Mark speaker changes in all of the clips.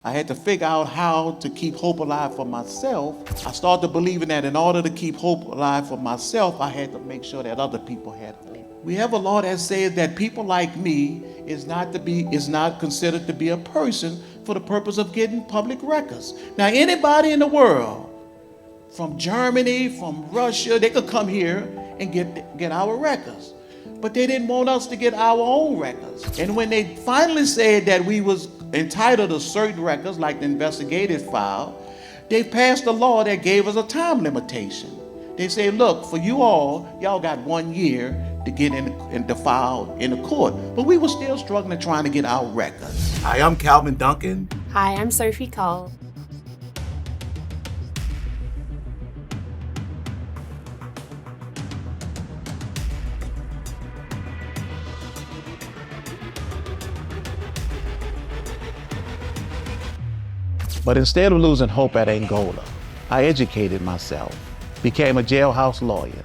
Speaker 1: I had to figure out how to keep hope alive for myself. I started believing that in order to keep hope alive for myself, I had to make sure that other people had hope. We have a law that says that people like me is not considered to be a person for the purpose of getting public records. Now, anybody in the world, from Germany, from Russia, they could come here and get our records. But they didn't want us to get our own records. And when they finally said that we was entitled to certain records, like the investigative file, they passed a law that gave us a time limitation. They say, look, for y'all got 1 year to get in the file in the court. But we were still struggling trying to get our records. Hi, I'm Calvin Duncan.
Speaker 2: Hi, I'm Sophie Karl.
Speaker 1: But instead of losing hope at Angola, I educated myself, became a jailhouse lawyer,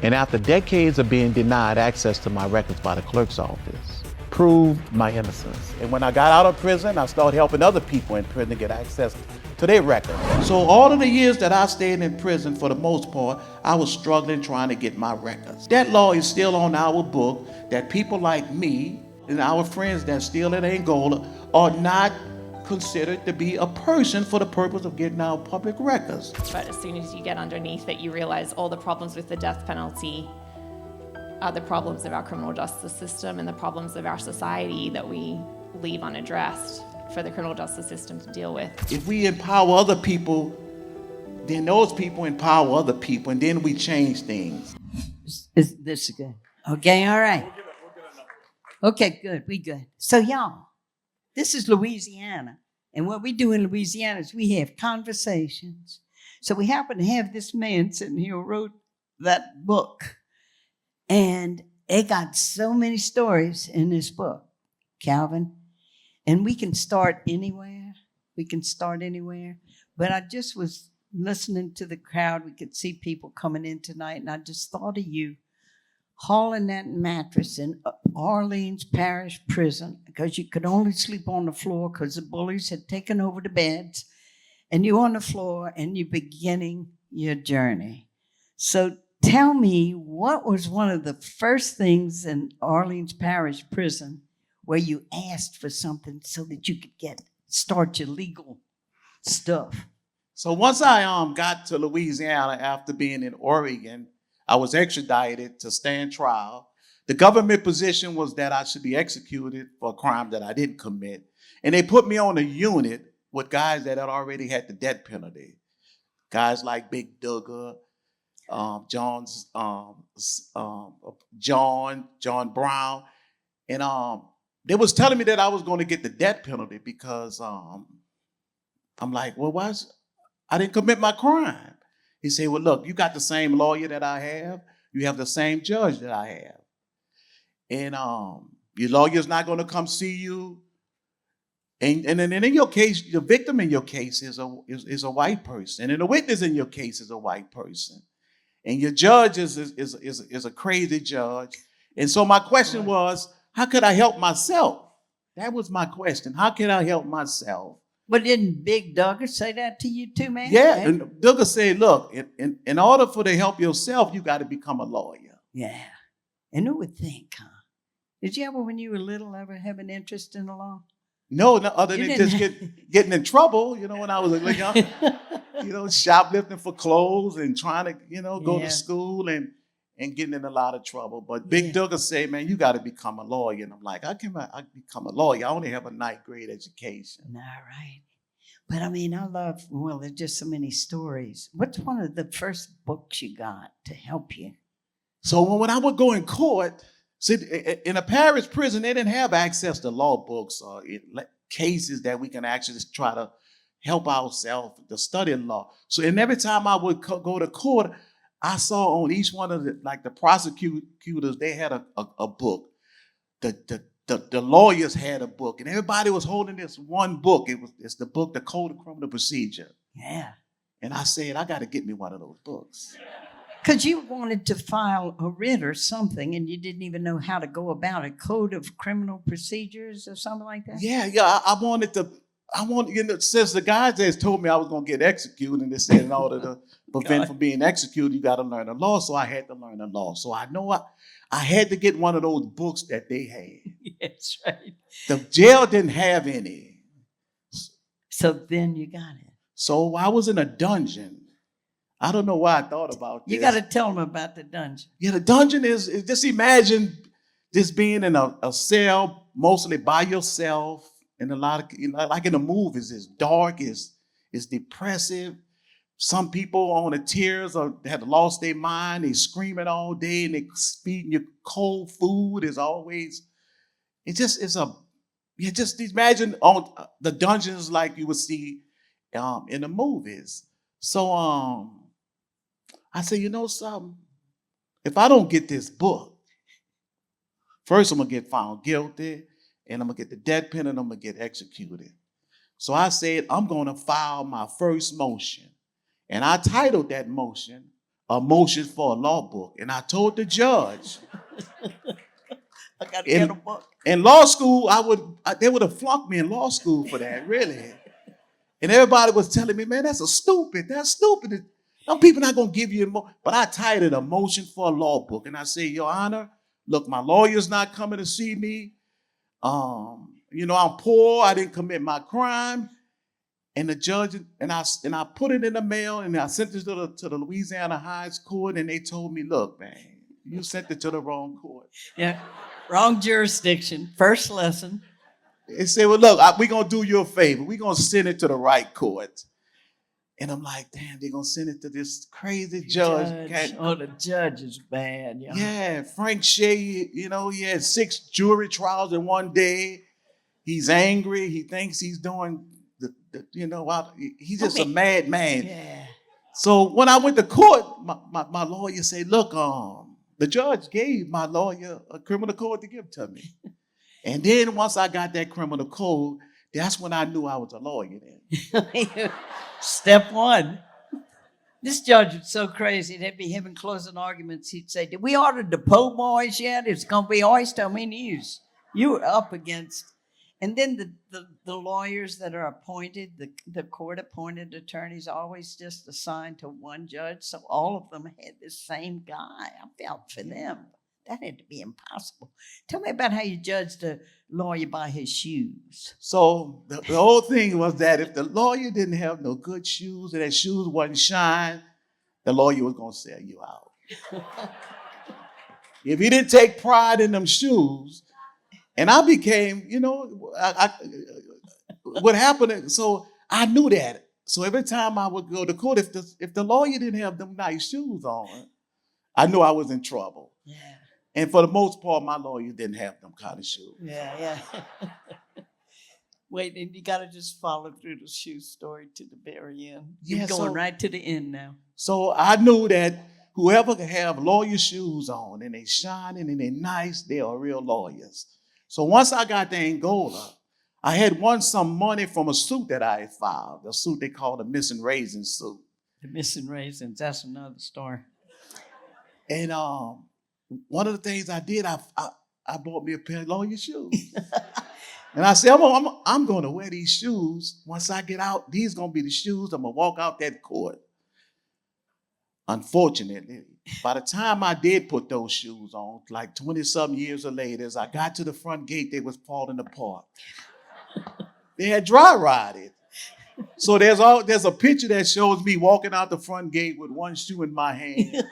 Speaker 1: and after decades of being denied access to my records by the clerk's office, proved my innocence. And when I got out of prison, I started helping other people in prison to get access to their records. So all of the years that I stayed in prison, for the most part, I was struggling trying to get my records. That law is still on our book, that people like me and our friends that's still in Angola are not considered to be a person for the purpose of getting our public records.
Speaker 2: But as soon as you get underneath it, you realize all the problems with the death penalty are the problems of our criminal justice system and the problems of our society that we leave unaddressed for the criminal justice system to deal with.
Speaker 1: If we empower other people, then those people empower other people, and then we change things.
Speaker 3: This is good. Okay, all right. Okay, good. We good. So y'all, this is Louisiana. And what we do in Louisiana is we have conversations. So we happen to have this man sitting here who wrote that book. And it got so many stories in this book, Calvin. And we can start anywhere. We can start anywhere. But I just was listening to the crowd. We could see people coming in tonight. And I just thought of you hauling that mattress in Orleans Parish Prison because you could only sleep on the floor because the bullies had taken over the beds, and you're on the floor and you're beginning your journey. So tell me, what was one of the first things in Orleans Parish Prison where you asked for something so that you could start your legal stuff?
Speaker 1: So once I got to Louisiana after being in Oregon, I was extradited to stand trial. The government position was that I should be executed for a crime that I didn't commit. And they put me on a unit with guys that had already had the death penalty. Guys like Big Duggar, John Brown. And they was telling me that I was going to get the death penalty because I'm like, well, I didn't commit my crime. He said, well, look, you got the same lawyer that I have. You have the same judge that I have. And your lawyer's not going to come see you. And then in your case, the victim in your case is a white person. And the witness in your case is a white person. And your judge is a crazy judge. And so my question was, how could I help myself? That was my question. How can I help myself?
Speaker 3: But didn't Big Duggar say that to you too, man?
Speaker 1: Yeah, and Duggar said, look, in order for to help yourself, you got to become a lawyer.
Speaker 3: Yeah. And who would think, huh? Did you ever, when you were little, ever have an interest in the law?
Speaker 1: No, other than just getting in trouble, when I was a young, shoplifting for clothes and trying to, go to school and getting in a lot of trouble. But Big Duggar said, man, you got to become a lawyer. And I'm like, how can I become a lawyer? I only have a 9th grade education.
Speaker 3: All right. But I mean, there's just so many stories. What's one of the first books you got to help you?
Speaker 1: So when I would go in court, see, in a parish prison, they didn't have access to law books or cases that we can actually try to help ourselves to study law. So every time I would go to court, I saw on each one of the prosecutors, they had a book. The lawyers had a book, and everybody was holding this one book. It's the book, The Code of Criminal Procedure.
Speaker 3: Yeah.
Speaker 1: And I said, I got to get me one of those books.
Speaker 3: Because you wanted to file a writ or something, and you didn't even know how to go about it. Code of Criminal Procedures or something like that?
Speaker 1: Yeah. I wanted to I want, since the guys that's told me I was going to get executed, and they said in order to prevent from being executed, you got to learn the law. So I had to learn the law. So I know I had to get one of those books that they had.
Speaker 3: That's right.
Speaker 1: The jail didn't have any.
Speaker 3: So then you got it.
Speaker 1: So I was in a dungeon. I don't know why I thought about this.
Speaker 3: You got to tell them about the dungeon.
Speaker 1: Yeah, the dungeon is just imagine just being in a cell, mostly by yourself, and a lot of, like in the movies, it's dark, it's depressive. Some people on the tears have lost their mind. They screaming all day and they feeding you cold food. Is always, just imagine on the dungeons like you would see in the movies. So I said, you know something? If I don't get this book, first I'm gonna get found guilty, and I'm gonna get the death penalty, and I'm gonna get executed. So I said, I'm gonna file my first motion. And I titled that motion, A Motion for a Law Book. And I told the judge,
Speaker 3: I got to get a book.
Speaker 1: In law school, they would have flunked me in law school for that, really. And everybody was telling me, man, that's stupid. Some people not gonna give you but I titled A Motion for a Law Book. And I say, Your Honor, look, my lawyer's not coming to see me. I'm poor, I didn't commit my crime. And the judge, and I put it in the mail, and I sent it to the Louisiana Highest Court, and they told me, look, man, you sent it to the wrong court.
Speaker 3: Yeah, wrong jurisdiction. First lesson.
Speaker 1: They said, well, look, we're going to do you a favor. We're going to send it to the right court. And I'm like, damn, they're going to send it to this crazy judge.
Speaker 3: Oh, the judge is bad.
Speaker 1: Yeah, Frank Shea, he had 6 jury trials in one day. He's angry. He thinks he's doing he's just a madman.
Speaker 3: Yeah.
Speaker 1: So when I went to court, my lawyer said, look, the judge gave my lawyer a criminal code to give to me. And then once I got that criminal code, that's when I knew I was a lawyer then.
Speaker 3: Step one. This judge was so crazy. They'd be having closing arguments. He'd say, did we order the po' boys yet? It's going to be oyster. I mean, you were up against. And then the lawyers that are appointed, the court-appointed attorneys, always just assigned to one judge. So all of them had the same guy. I felt for them. That had to be impossible. Tell me about how you judged a lawyer by his shoes.
Speaker 1: So the whole thing was that if the lawyer didn't have no good shoes and that shoes wasn't shine, the lawyer was going to sell you out. If he didn't take pride in them shoes, and I became, what happened, so I knew that. So every time I would go to court, if the lawyer didn't have them nice shoes on, I knew I was in trouble.
Speaker 3: Yeah.
Speaker 1: And for the most part, my lawyer didn't have them kind of shoes.
Speaker 3: Yeah. Wait, and you got to just follow through the shoe story to the very end. You're going right to the end now.
Speaker 1: So I knew that whoever could have lawyer shoes on and they shining and they nice, they are real lawyers. So once I got to Angola, I had won some money from a suit that I had filed, a suit they called the missing raisin suit.
Speaker 3: The missing raisins, that's another story.
Speaker 1: And one of the things I did, I bought me a pair of lawyer shoes. And I said, I'm going to wear these shoes. Once I get out, these going to be the shoes. I'm going to walk out that court. Unfortunately, by the time I did put those shoes on, like 20-something years later, as I got to the front gate, they was falling apart. They had dry rotted. So there's a picture that shows me walking out the front gate with one shoe in my hand.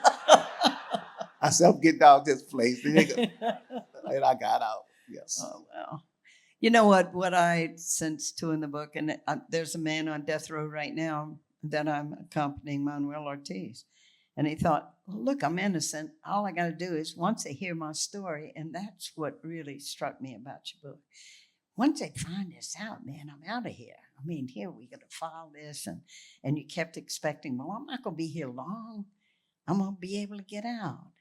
Speaker 1: I said, I'm getting out of this place. And I got out. Yes.
Speaker 3: Oh, wow. You know what I sense too in the book, and there's a man on death row right now that I'm accompanying, Manuel Ortiz. And he thought, well, look, I'm innocent. All I got to do is once they hear my story, and that's what really struck me about your book. Once they find this out, man, I'm out of here. I mean, here we got to file this, and you kept expecting, well, I'm not going to be here long. I'm going to be able to get out.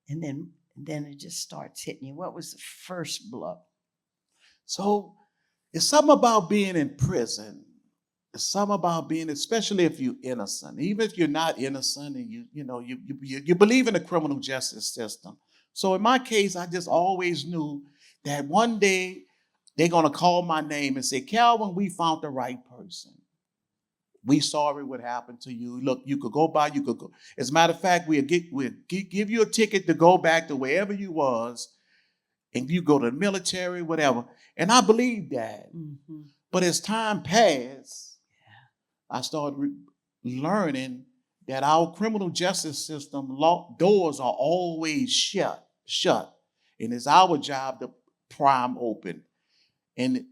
Speaker 3: And then it just starts hitting you. What was the first blow?
Speaker 1: So it's something about being in prison. It's something about being, especially if you're innocent, even if you're not innocent and you believe in the criminal justice system. So in my case, I just always knew that one day they're going to call my name and say, Calvin, we found the right person. We sorry what happened to you. Look, you could go by, you could go. As a matter of fact, we'll give you a ticket to go back to wherever you was, and you go to the military, whatever. And I believe that.
Speaker 3: Mm-hmm.
Speaker 1: But as time passed, I started learning that our criminal justice system doors are always shut. And it's our job to pry them open. And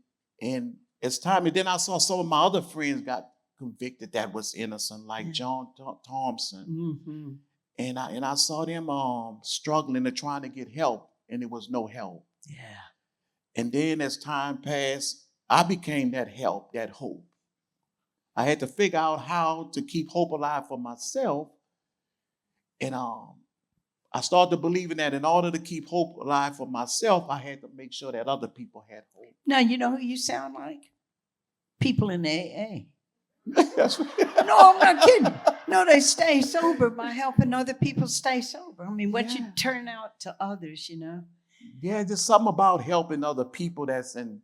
Speaker 1: as time, and then I saw some of my other friends got convicted that was innocent, like John Thompson.
Speaker 3: Mm-hmm.
Speaker 1: And I saw them struggling and trying to get help, and there was no help.
Speaker 3: Yeah.
Speaker 1: And then as time passed, I became that help, that hope. I had to figure out how to keep hope alive for myself. And I started believing that in order to keep hope alive for myself, I had to make sure that other people had hope.
Speaker 3: Now, you know who you sound like? People in AA.
Speaker 1: That's right.
Speaker 3: No, I'm not kidding. No, they stay sober by helping other people stay sober. I mean, what you turn out to others, you know?
Speaker 1: Yeah, there's something about helping other people that's in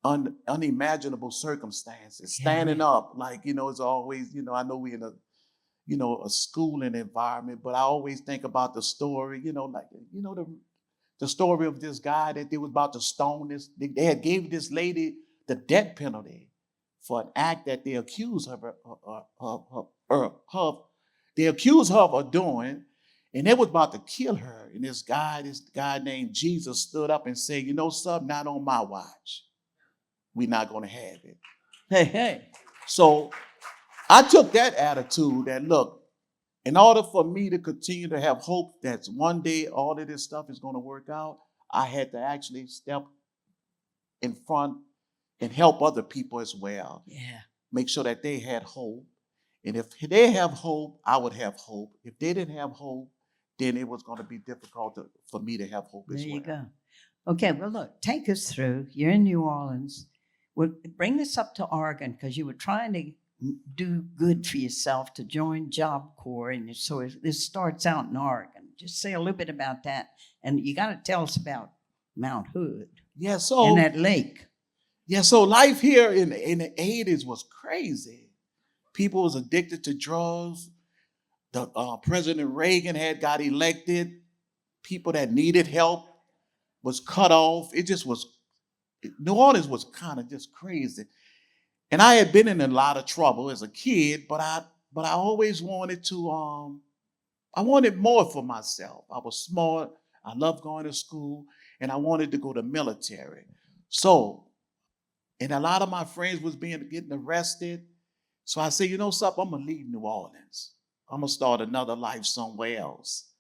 Speaker 1: unimaginable circumstances. Standing up, like, it's always, I know we're in a schooling environment, but I always think about the story, the story of this guy that they was about to stone this. They had gave this lady the death penalty for an act that they accused her of doing, and they was about to kill her. And this guy named Jesus stood up and said, something, not on my watch. We're not going to have it.
Speaker 3: Hey.
Speaker 1: So I took that attitude that, look, in order for me to continue to have hope that one day all of this stuff is going to work out, I had to actually step in front and help other people as well.
Speaker 3: Yeah.
Speaker 1: Make sure that they had hope. And if they have hope, I would have hope. If they didn't have hope, then it was going to be difficult for me to have hope as well.
Speaker 3: There you go. Okay, well, look, take us through. You're in New Orleans. Well, bring us up to Oregon, because you were trying to do good for yourself to join Job Corps, and so this starts out in Oregon. Just say a little bit about that, and you got to tell us about Mount Hood.
Speaker 1: Yeah, so
Speaker 3: and that lake.
Speaker 1: Yeah, so life here in the 80s was crazy. People was addicted to drugs. The President Reagan got elected. People that needed help was cut off. New Orleans was kind of just crazy. And I had been in a lot of trouble as a kid, but I always wanted to, I wanted more for myself. I was smart. I loved going to school, and I wanted to go to military. So, and a lot of my friends was getting arrested. So I said, something, I'm going to leave New Orleans. I'm going to start another life somewhere else.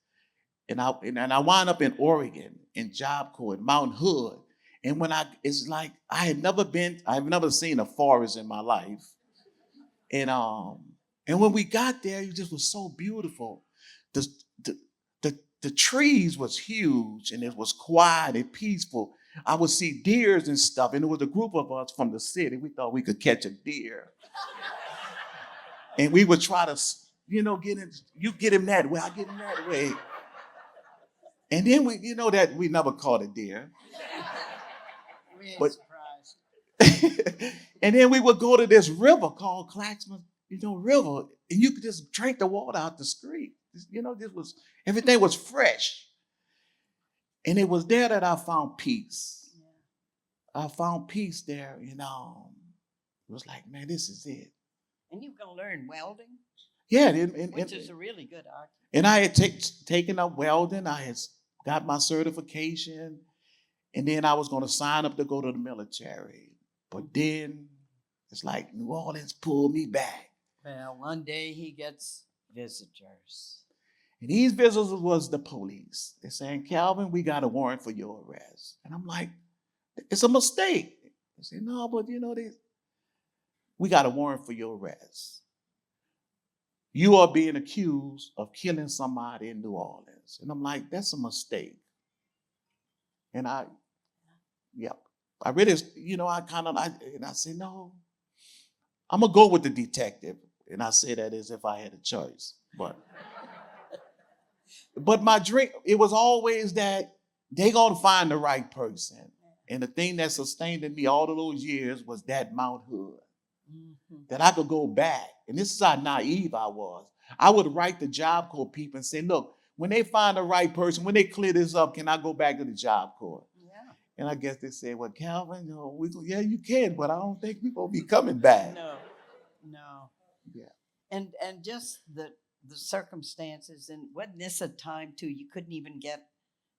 Speaker 1: And I wound up in Oregon, in Job Corps, in Mount Hood. And it's like, I've never seen a forest in my life. And when we got there, it just was so beautiful. The trees was huge, and it was quiet and peaceful. I would see deers and stuff, and it was a group of us from the city. We thought we could catch a deer. And we would try to, get him, you get him that way, I get him that way. And then that we never caught a deer.
Speaker 3: We ain't
Speaker 1: But,
Speaker 3: surprised.
Speaker 1: and then we would go to this river called Claxman, River, and you could just drink the water out the street. Everything was fresh. And it was there that I found peace. Yeah. I found peace there, It was like, man, this is it.
Speaker 3: And you can learn welding?
Speaker 1: Yeah.
Speaker 3: Which is a really good argument.
Speaker 1: And I had taken up welding. I had got my certification. And then I was going to sign up to go to the military. But then it's like New Orleans pulled me back.
Speaker 3: Well, one day he gets visitors.
Speaker 1: And these visitors was the police. They're saying, Calvin, we got a warrant for your arrest. And I'm like, it's a mistake. They say, no, but we got a warrant for your arrest. You are being accused of killing somebody in New Orleans. And I'm like, that's a mistake. And I really, I said, no, I'm going to go with the detective. And I say that as if I had a choice. But my dream, it was always that they're going to find the right person. And the thing that sustained in me all of those years was that Mount Hood.
Speaker 3: Mhm.
Speaker 1: That I could go back. And this is how naive I was. I would write the Job Corps people and say, look, when they find the right person, when they clear this up, can I go back to the Job Corps?
Speaker 3: Yeah.
Speaker 1: And I guess they said, well, Calvin, yeah, you can, but I don't think we're going to be coming back.
Speaker 3: No.
Speaker 1: Yeah.
Speaker 3: And just the circumstances, and wasn't this a time too? You couldn't even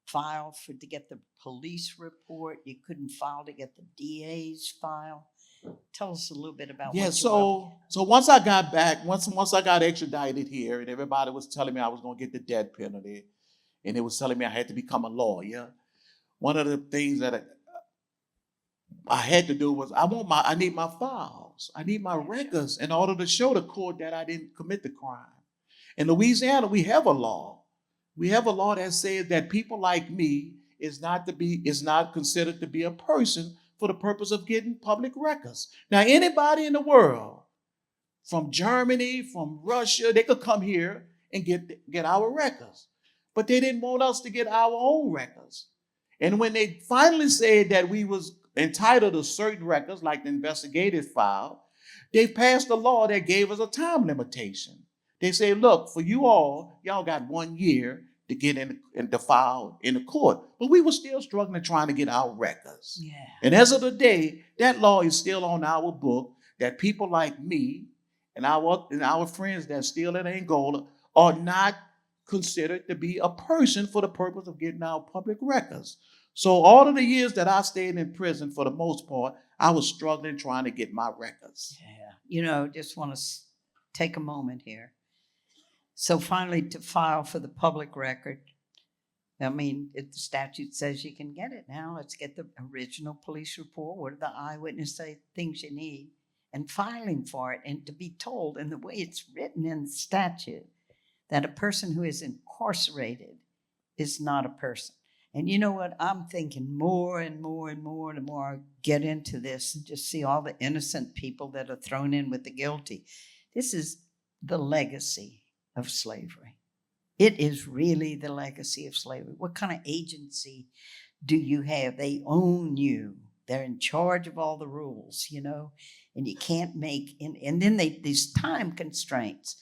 Speaker 3: file to get the police report. You couldn't file to get the DA's file. Tell us a little bit about
Speaker 1: Yeah,
Speaker 3: what you were.
Speaker 1: so once I got back, once I got extradited here, and everybody was telling me I was going to get the death penalty, and they was telling me I had to become a lawyer. One of the things that I had to do was I need my files. I need my records in order to show the court that I didn't commit the crime. In Louisiana, we have a law. We have a law that says that people like me is not considered to be a person for the purpose of getting public records. Now, anybody in the world, from Germany, from Russia, they could come here and get our records. But they didn't want us to get our own records. And when they finally said that we was entitled to certain records, like the investigative file, they passed a law that gave us a time limitation. They say, look, for y'all got 1 year to get in the file in the court. But we were still struggling trying to get our records.
Speaker 3: Yeah.
Speaker 1: And as of today, that law is still on our book that people like me and our friends that's still in Angola are not considered to be a person for the purpose of getting our public records. So all of the years that I stayed in prison, for the most part, I was struggling trying to get my records.
Speaker 3: Yeah. Just want to take a moment here. So finally, to file for the public record, I mean, if the statute says you can get it now, let's get the original police report. What do the eyewitness say? Things you need. And filing for it, and to be told in the way it's written in the statute that a person who is incarcerated is not a person. And you know what? I'm thinking more and more and more the more I get into this and just see all the innocent people that are thrown in with the guilty. This is the legacy of slavery. It is really the legacy of slavery. What kind of agency do you have? They own you. They're in charge of all the rules, and you can't make, and then these time constraints.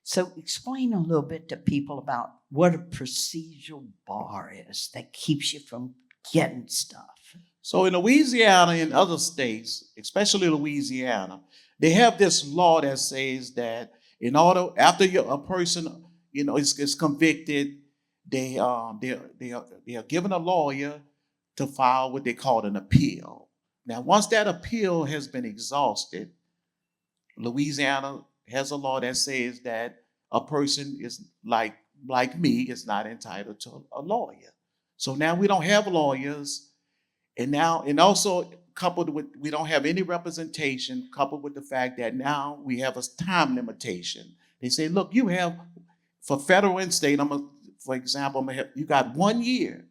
Speaker 3: So explain a little bit to people about what a procedural bar is that keeps you from getting stuff.
Speaker 1: So in Louisiana and other states, especially Louisiana, they have this law that says that after a person, is convicted, they are given a lawyer to file what they call an appeal. Now, once that appeal has been exhausted, Louisiana has a law that says that a person is like me is not entitled to a lawyer. So now we don't have lawyers, and also coupled with we don't have any representation, coupled with the fact that now we have a time limitation. They say, look, you have, for federal and state, for example, you got 1 year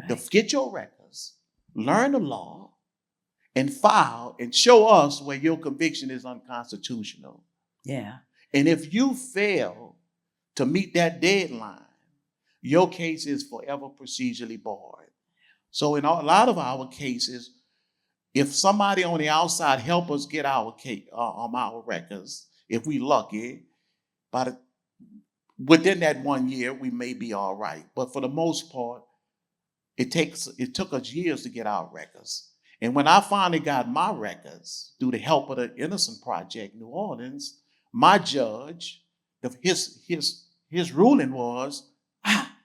Speaker 1: to get your records, learn the law, and file and show us where your conviction is unconstitutional.
Speaker 3: Yeah.
Speaker 1: And if you fail to meet that deadline, your case is forever procedurally barred. So in a lot of our cases, if somebody on the outside help us get our case our records, if we lucky, within that 1 year, we may be all right. But for the most part, it took us years to get our records. And when I finally got my records through the help of the Innocent Project, New Orleans, my judge, his ruling was,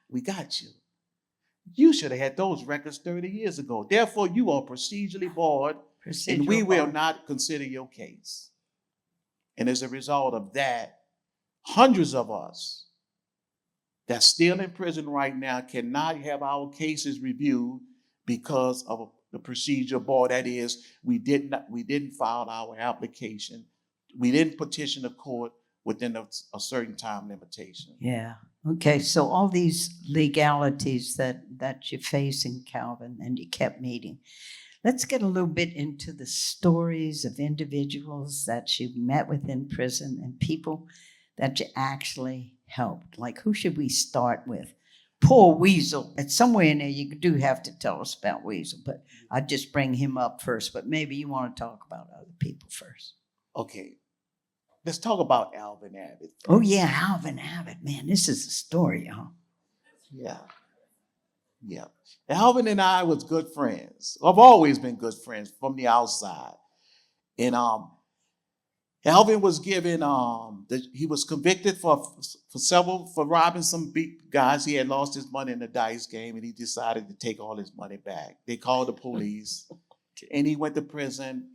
Speaker 1: we got you. You should have had those records 30 years ago. Therefore, you are procedurally barred, and we will not consider your case. And as a result of that, hundreds of us that's still in prison right now cannot have our cases reviewed because of the procedure bar. That is, we didn't file our application. We didn't petition the court within a certain time limitation.
Speaker 3: Yeah. Okay. So all these legalities that you're facing, Calvin, and you kept meeting. Let's get a little bit into the stories of individuals that you've met with in prison and people that you actually helped. Like, who should we start with? poor Weasel. And somewhere in there, you do have to tell us about Weasel, but I just bring him up first. But maybe you want to talk about other people first.
Speaker 1: Okay, let's talk about Alvin Abbott.
Speaker 3: Oh, yeah, Alvin Abbott. Man, this is a story, y'all.
Speaker 1: Yeah. Yeah. Alvin and I was good friends. I've always been good friends from the outside. And Alvin was given he was convicted for robbing some big guys. He had lost his money in the dice game, and he decided to take all his money back. They called the police, and he went to prison.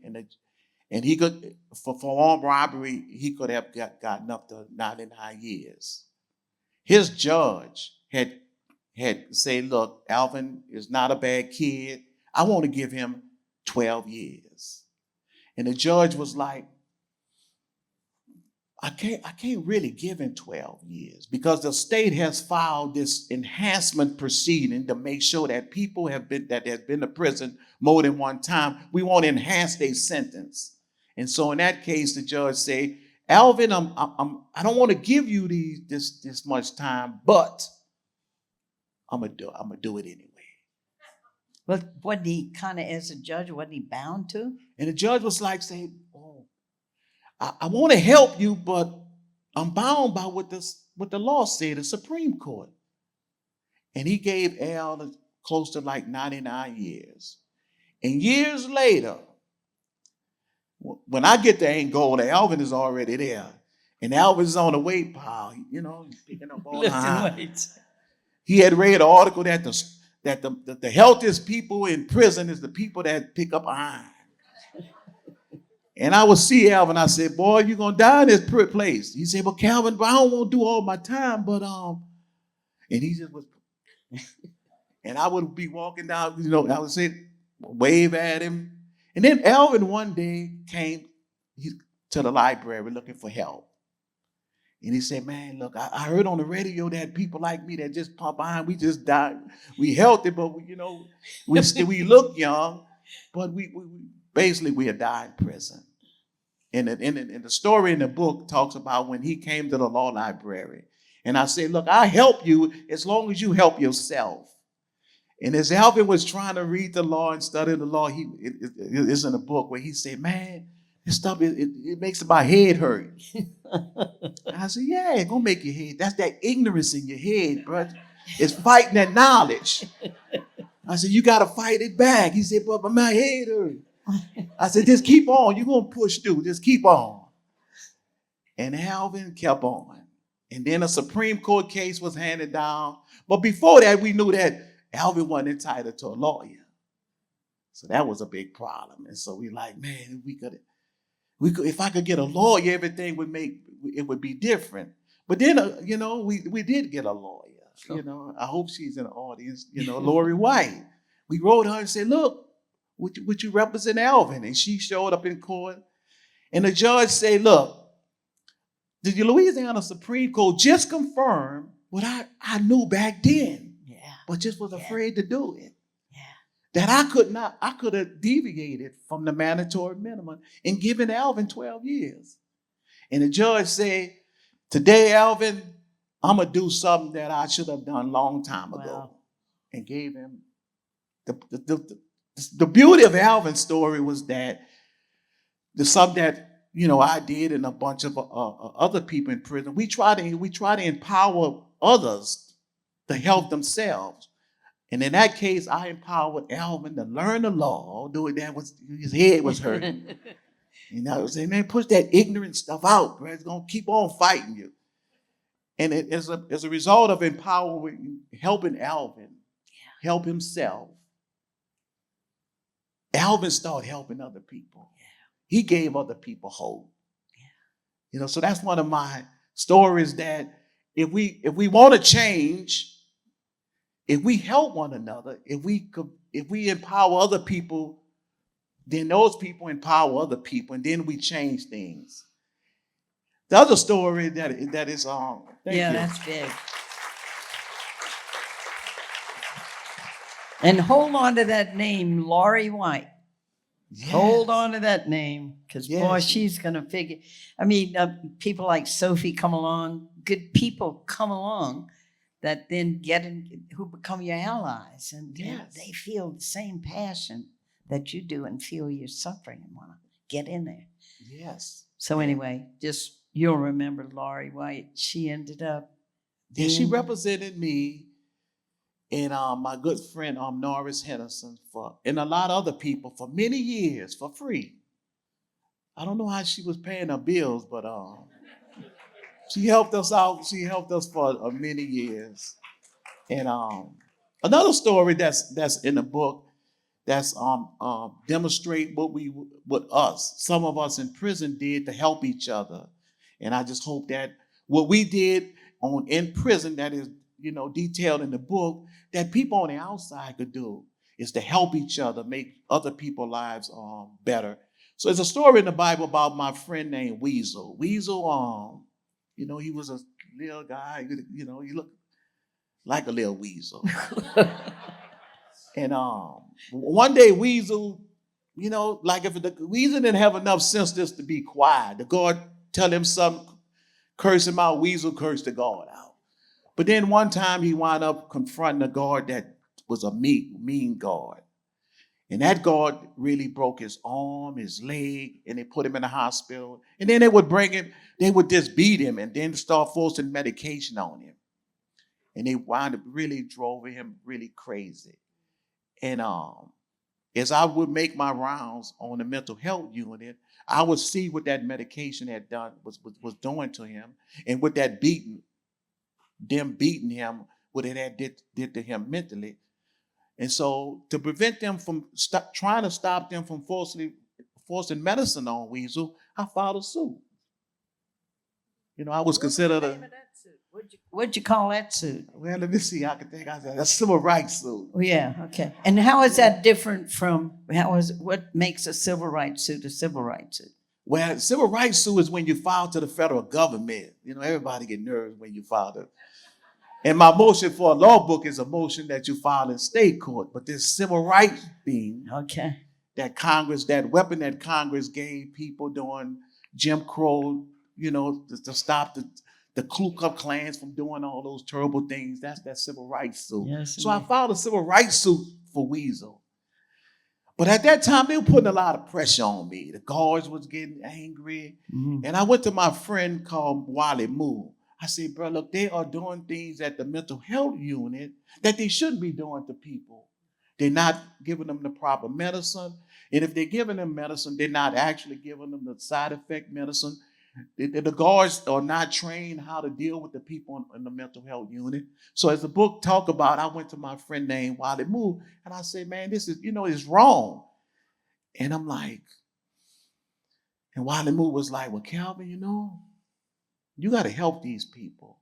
Speaker 1: And he could, for armed robbery, he could have gotten up to 99 years. His judge had said, look, Alvin is not a bad kid. I want to give him 12 years. And the judge was like, I can't really give him 12 years because the state has filed this enhancement proceeding to make sure that people that have been to prison more than one time, we want to enhance their sentence. And so in that case, the judge say, Alvin, I don't want to give you this much time, but I'm gonna do it anyway.
Speaker 3: But wasn't he kind of, as a judge, wasn't he bound to?
Speaker 1: And the judge was like saying, oh, I want to help you, but I'm bound by what the law said, the Supreme Court. And he gave Al close to like 99 years. And years later, when I get to Angola, Alvin is already there. And Alvin's on the weight pile, picking up all the iron.
Speaker 3: Weights.
Speaker 1: He had read an article that the healthiest people in prison is the people that pick up iron. And I would see Alvin. I said, boy, you're going to die in this place. He said, well, Calvin, but I don't want to do all my time. But, and he just was, and I would be walking down, I would say, wave at him. And then Alvin one day came to the library looking for help. And he said, man, look, I heard on the radio that people like me that just pump iron, we just died. We healthy, but we look young, but we basically we are dying in prison. And the story in the book talks about when he came to the law library. And I said, look, I help you as long as you help yourself. And as Alvin was trying to read the law and study the law, it's in a book where he said, man, this stuff, it makes my head hurt. And I said, yeah, it's going to make your head. That's that ignorance in your head, bro. It's fighting that knowledge. I said, you got to fight it back. He said, but my head hurt. I said, just keep on. You're going to push through. Just keep on. And Alvin kept on. And then a Supreme Court case was handed down. But before that, we knew that Alvin wasn't entitled to a lawyer. So that was a big problem. And so we like, man, we could, if I could get a lawyer, everything would be different. But then, we did get a lawyer. Sure. I hope she's in the audience, Lori White. We wrote her and said, look, would you represent Alvin? And she showed up in court. And the judge said, look, the Louisiana Supreme Court just confirmed what I knew back then, but just was afraid to do it. That I could have deviated from the mandatory minimum and given Alvin 12 years. And the judge said, today, Alvin, I'm going to do something that I should have done a long time ago. Wow. And gave him the beauty of Alvin's story was that there's something that, I did and a bunch of other people in prison. We try to empower others to help themselves. And in that case, I empowered Alvin to learn the law, although his head was hurting. And I was saying, man, push that ignorant stuff out, bro. It's going to keep on fighting you. And as a result of helping Alvin help himself, Alvin started helping other people. He gave other people hope. So that's one of my stories that if we want to change, if we help one another, if we empower other people, then those people empower other people, and then we change things. The other story that is
Speaker 3: that's big. And hold on to that name, Lori White. Yes. Hold on to that name, because boy, she's going to figure. I mean, people like Sophie come along, good people come along, that then who become your allies, and
Speaker 1: Yes.
Speaker 3: they feel the same passion that you do and feel your suffering and want to get in there.
Speaker 1: Yes.
Speaker 3: So anyway, just you'll remember Laurie White. She ended up.
Speaker 1: Yeah, she represented me and my good friend Norris Henderson and a lot of other people for many years for free. I don't know how she was paying her bills, but she helped us out. She helped us for many years. And another story that's in the book that's demonstrate what some of us in prison did to help each other. And I just hope that what we did in prison, that is, detailed in the book, that people on the outside could do, is to help each other, make other people's lives better. So there's a story in the Bible about my friend named Weasel. Weasel, he was a little guy, he looked like a little weasel. And one day Weasel, like if the Weasel didn't have enough sense just to be quiet, the guard tell him something, curse him out, Weasel cursed the guard out. But then one time he wound up confronting a guard that was a mean guard. And that guard really broke his arm, his leg, and they put him in the hospital. And then they would just beat him and then start forcing medication on him. And they wound up really drove him really crazy. And as I would make my rounds on the mental health unit, I would see what that medication had done was doing to him, and what that beating him, what it had did to him mentally. And so to prevent them from trying to stop them from forcing medicine on Weasel, I filed a suit. I was considered
Speaker 3: What'd you call that suit?
Speaker 1: Well, let me see. I can think. I said a civil rights suit.
Speaker 3: Oh, yeah, okay. And how is that different from what makes a civil rights suit a civil rights suit?
Speaker 1: Well, civil rights suit is when you file to the federal government. Everybody get nervous when you file it. And my motion for a law book is a motion that you file in state court. But this civil rights thing,
Speaker 3: okay,
Speaker 1: that weapon that Congress gave people during Jim Crow, to stop the Ku Klux Klans from doing all those terrible things. That's that civil rights suit.
Speaker 3: Yes,
Speaker 1: so I filed a civil rights suit for Weasel. But at that time, they were putting a lot of pressure on me. The guards was getting angry. Mm-hmm. And I went to my friend called Wally Moo. I said, bro, look, they are doing things at the mental health unit that they shouldn't be doing to people. They're not giving them the proper medicine. And if they're giving them medicine, they're not actually giving them the side effect medicine. The guards are not trained how to deal with the people in the mental health unit. So as the book talk about, I went to my friend named Wally Moo, and I said, man, this is, it's wrong. And I'm like, and Wally Moo was like, well, Calvin, you got to help these people.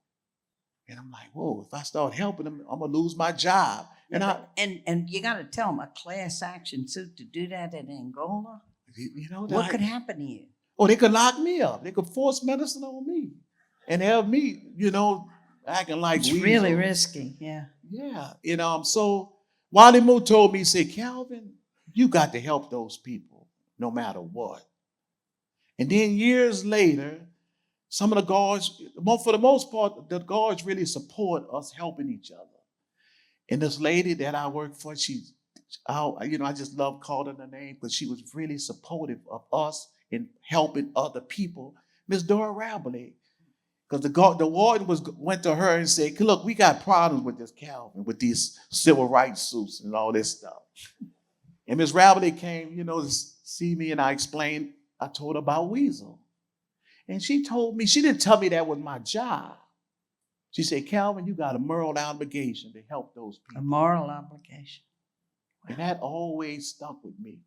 Speaker 1: And I'm like, whoa, if I start helping them, I'm going to lose my job.
Speaker 3: And you got to tell them a class action suit to do that in Angola? What could happen to you?
Speaker 1: Or they could lock me up. They could force medicine on me and have me, acting like
Speaker 3: it's
Speaker 1: Weasel.
Speaker 3: Really risky, yeah.
Speaker 1: Yeah, so Wally Moo told me, he said, Calvin, you got to help those people no matter what. And then years later, some of the guards, for the most part, the guards really support us helping each other. And this lady that I work for, I just love calling her name because she was really supportive of us in helping other people, Miss Dora Rabley. Because the warden went to her and said, look, we got problems with this Calvin, with these civil rights suits and all this stuff. And Miss Rabley came, to see me, and I told her about Weasel. And she told me, she didn't tell me that was my job. She said, Calvin, you got a moral obligation to help those people.
Speaker 3: A moral obligation.
Speaker 1: And that always stuck with me.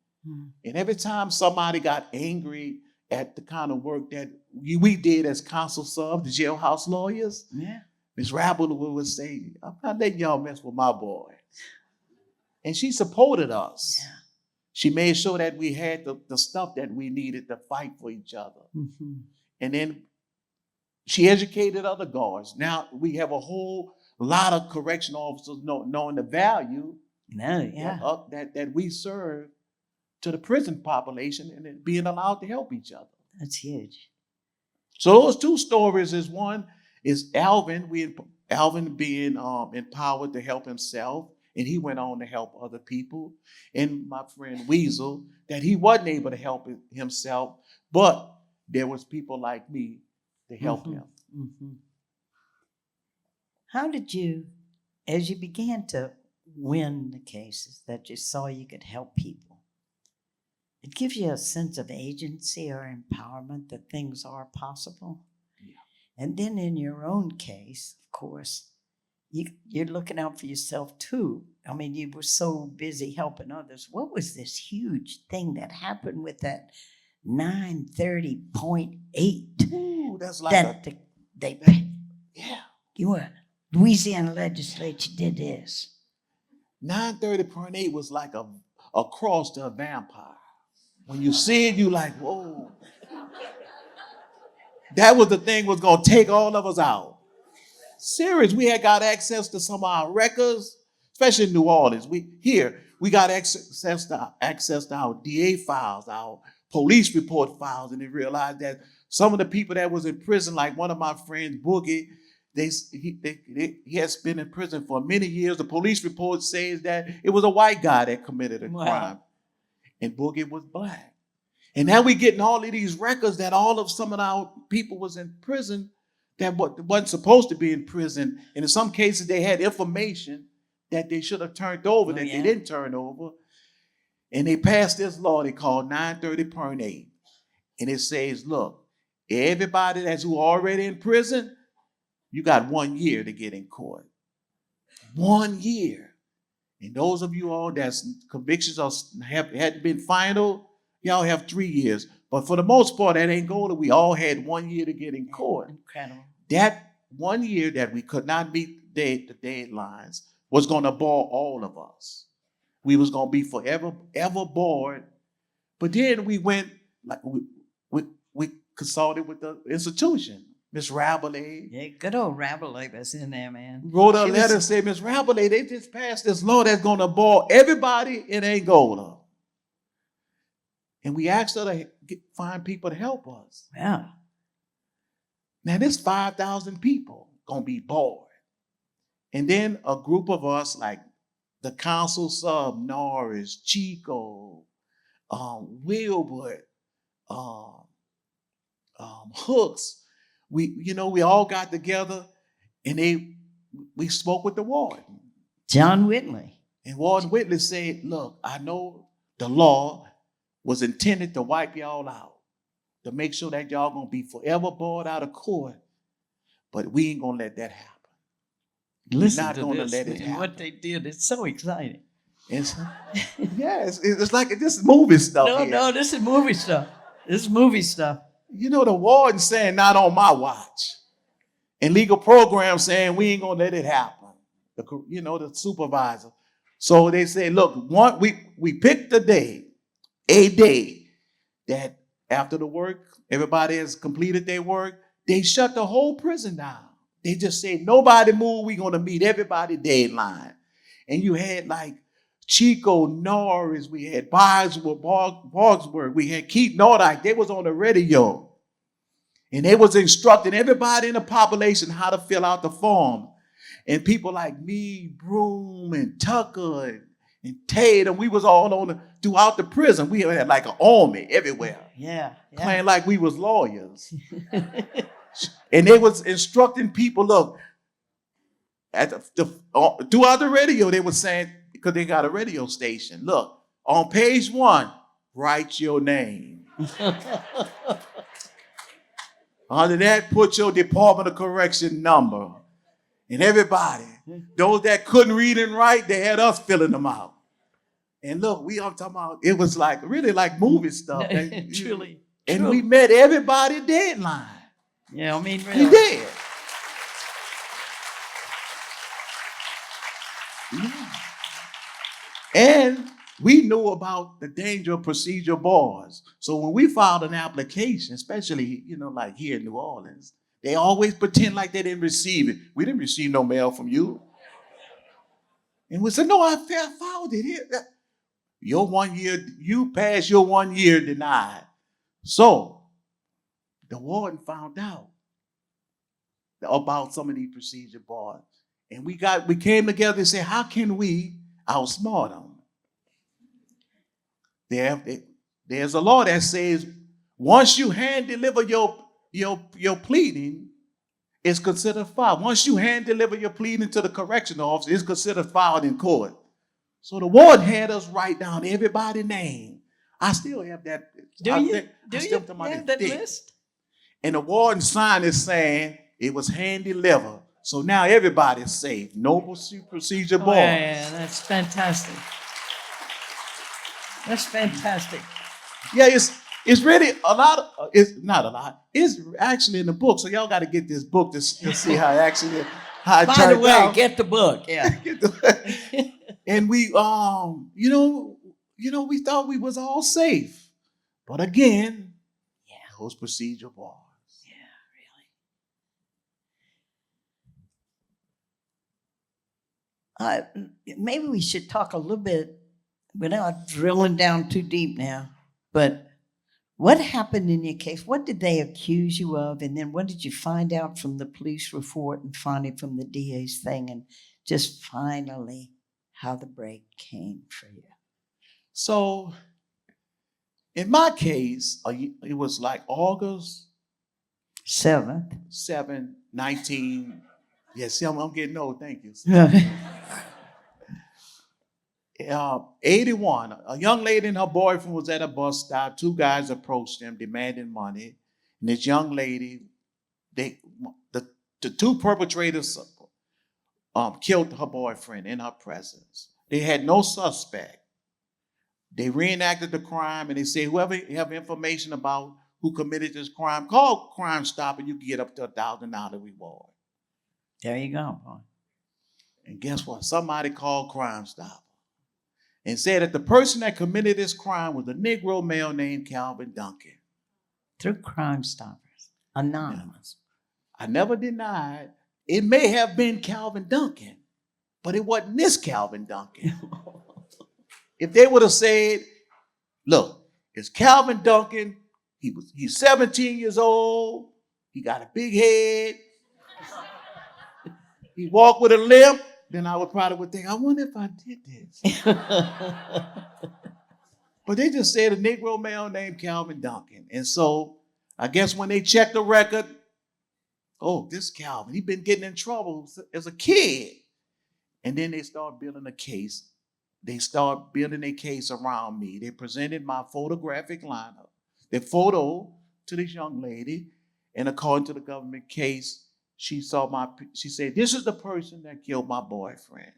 Speaker 1: And every time somebody got angry at the kind of work that we did as counsel subs, the jailhouse lawyers, Ms. Rabble would say, I'm not letting y'all mess with my boy. And she supported us. Yeah. She made sure that we had the stuff that we needed to fight for each other. Mm-hmm. And then she educated other guards. Now we have a whole lot of correction officers knowing the value that we serve to the prison population and then being allowed to help each other.
Speaker 3: That's huge.
Speaker 1: So those two stories is one is Alvin. Alvin being empowered to help himself, and he went on to help other people. And my friend Weasel, that he wasn't able to help himself, but there was people like me to help him.
Speaker 3: Mm-hmm. How did you, as you began to win the cases, that you saw you could help people, it gives you a sense of agency or empowerment that things are possible?
Speaker 1: Yeah.
Speaker 3: And then in your own case, of course, you're looking out for yourself too. I mean, you were so busy helping others. What was this huge thing that happened with that 930.8?
Speaker 1: Ooh, that's like
Speaker 3: That
Speaker 1: yeah.
Speaker 3: you were Louisiana legislature did this.
Speaker 1: 930.8 was like a cross to a vampire. When you see it, you like, whoa. That was the thing was gonna take all of us out. Serious. We had got access to some of our records, especially in New Orleans. We got access to our DA files, our police report files, and they realized that some of the people that was in prison, like one of my friends, Boogie, he has been in prison for many years. The police report says that it was a white guy that committed a crime, and Boogie was black. And now we getting all of these records that some of our people was in prison that wasn't supposed to be in prison. And in some cases, they had information that they should have turned over they didn't turn over. And they passed this law they called 930.8. And it says, look, everybody that's who already in prison, you got 1 year to get in court. 1 year. And those of you all that's convictions hadn't been final, y'all have 3 years. But for the most part, at Angola, we all had 1 year to get in court.
Speaker 3: Incredible.
Speaker 1: That 1 year that we could not meet the deadlines was going to bar all of us. We was going to be forever barred. But then we went, like we consulted with the institution. Miss Rabelais.
Speaker 3: Yeah, good old Rabelais was in there, man.
Speaker 1: Wrote a letter and said, Miss Rabelais, they just passed this law that's going to bar everybody in Angola. And we asked her to find people to help us.
Speaker 3: Yeah.
Speaker 1: Now, this 5,000 people going to be bored. And then a group of us, like the council sub, Norris, Chico, Wilbert, Hooks, we all got together and we spoke with the warden.
Speaker 3: John Whitley.
Speaker 1: And Warden Whitley said, look, I know the law was intended to wipe y'all out, to make sure that y'all gonna be forever barred out of court, but we ain't gonna let that happen.
Speaker 3: Listen
Speaker 1: We're not
Speaker 3: to
Speaker 1: gonna
Speaker 3: this,
Speaker 1: let it
Speaker 3: man.
Speaker 1: happen.
Speaker 3: What they did, it's so exciting.
Speaker 1: It's like this is movie stuff.
Speaker 3: No, this is movie stuff. This is movie stuff.
Speaker 1: You know, the warden saying not on my watch, and legal program saying we ain't gonna let it happen. The supervisor. So they say, look, we picked a day that after the work, everybody has completed their work, they shut the whole prison down. They just say, nobody move, we're going to meet everybody deadline. And you had like Chico Norris, we had Bogsburg, we had Keith Nordyke, they was on the radio. And they was instructing everybody in the population how to fill out the form. And people like me, Broom, and Tucker, and Tatum, we was all throughout the prison. We had like an army everywhere.
Speaker 3: Yeah.
Speaker 1: Playing like we was lawyers. And they was instructing people, look, throughout the radio, they were saying, because they got a radio station, look, on page 1, write your name. Under that, put your Department of Correction number. And everybody, those that couldn't read and write, they had us filling them out. And look, I'm talking about, it was like really like movie stuff.
Speaker 3: Truly.
Speaker 1: And we met everybody deadline.
Speaker 3: Yeah, I mean, really.
Speaker 1: We did. Yeah. And we knew about the danger of procedural bars. So when we filed an application, especially, like here in New Orleans, they always pretend like they didn't receive it. We didn't receive no mail from you. And we said, no, I filed it here. Your 1 year, you passed your 1 year denied. So the warden found out about some of these procedure boards. And we came together and said, how can we outsmart them? There's a law that says once you hand deliver your pleading, it's considered filed. Once you hand deliver your pleading to the correctional officer, it's considered filed in court. So the warden had us write down everybody's name. I still have that.
Speaker 3: Do you have that
Speaker 1: thick.
Speaker 3: list?
Speaker 1: And the warden signed it saying it was hand delivered. So now everybody's safe. No procedure board.
Speaker 3: Yeah, that's fantastic. That's fantastic.
Speaker 1: Yeah, it's really a lot. It's not a lot. It's actually in the book. So y'all got to get this book to see how it actually how it
Speaker 3: By
Speaker 1: turned
Speaker 3: the way,
Speaker 1: out.
Speaker 3: get the book. Yeah.
Speaker 1: And we we thought we was all safe, but again, those procedure bars.
Speaker 3: Maybe we should talk a little bit. We're not drilling down too deep now, but what happened in your case? What did they accuse you of? And then what did you find out from the police report and finally from the DA's thing? And just finally, how the break came for you?
Speaker 1: So, in my case, it was like August
Speaker 3: 7th.
Speaker 1: 7, 19. Yes, see, I'm getting old. Thank you. 81. A young lady and her boyfriend was at a bus stop. Two guys approached them demanding money. And this young lady, the two perpetrators killed her boyfriend in her presence. They had no suspect. They reenacted the crime and they say, whoever have information about who committed this crime, call Crime Stop and you can get up to $1,000 reward.
Speaker 3: There you go, boy.
Speaker 1: And guess what? Somebody called Crime Stop and said that the person that committed this crime was a Negro male named Calvin Duncan.
Speaker 3: Through Crime Stoppers, anonymous.
Speaker 1: I never denied it may have been Calvin Duncan, but it wasn't this Calvin Duncan. If they would have said, look, it's Calvin Duncan, he's 17 years old, he got a big head, he walked with a limp, then I would think, I wonder if I did this. But they just said a Negro male named Calvin Duncan. And so I guess when they checked the record, oh, this Calvin, he's been getting in trouble as a kid. And then they start building a case. They start building a case around me. They presented my photographic lineup, the photo to this young lady. And according to the government case, she said, this is the person that killed my boyfriend.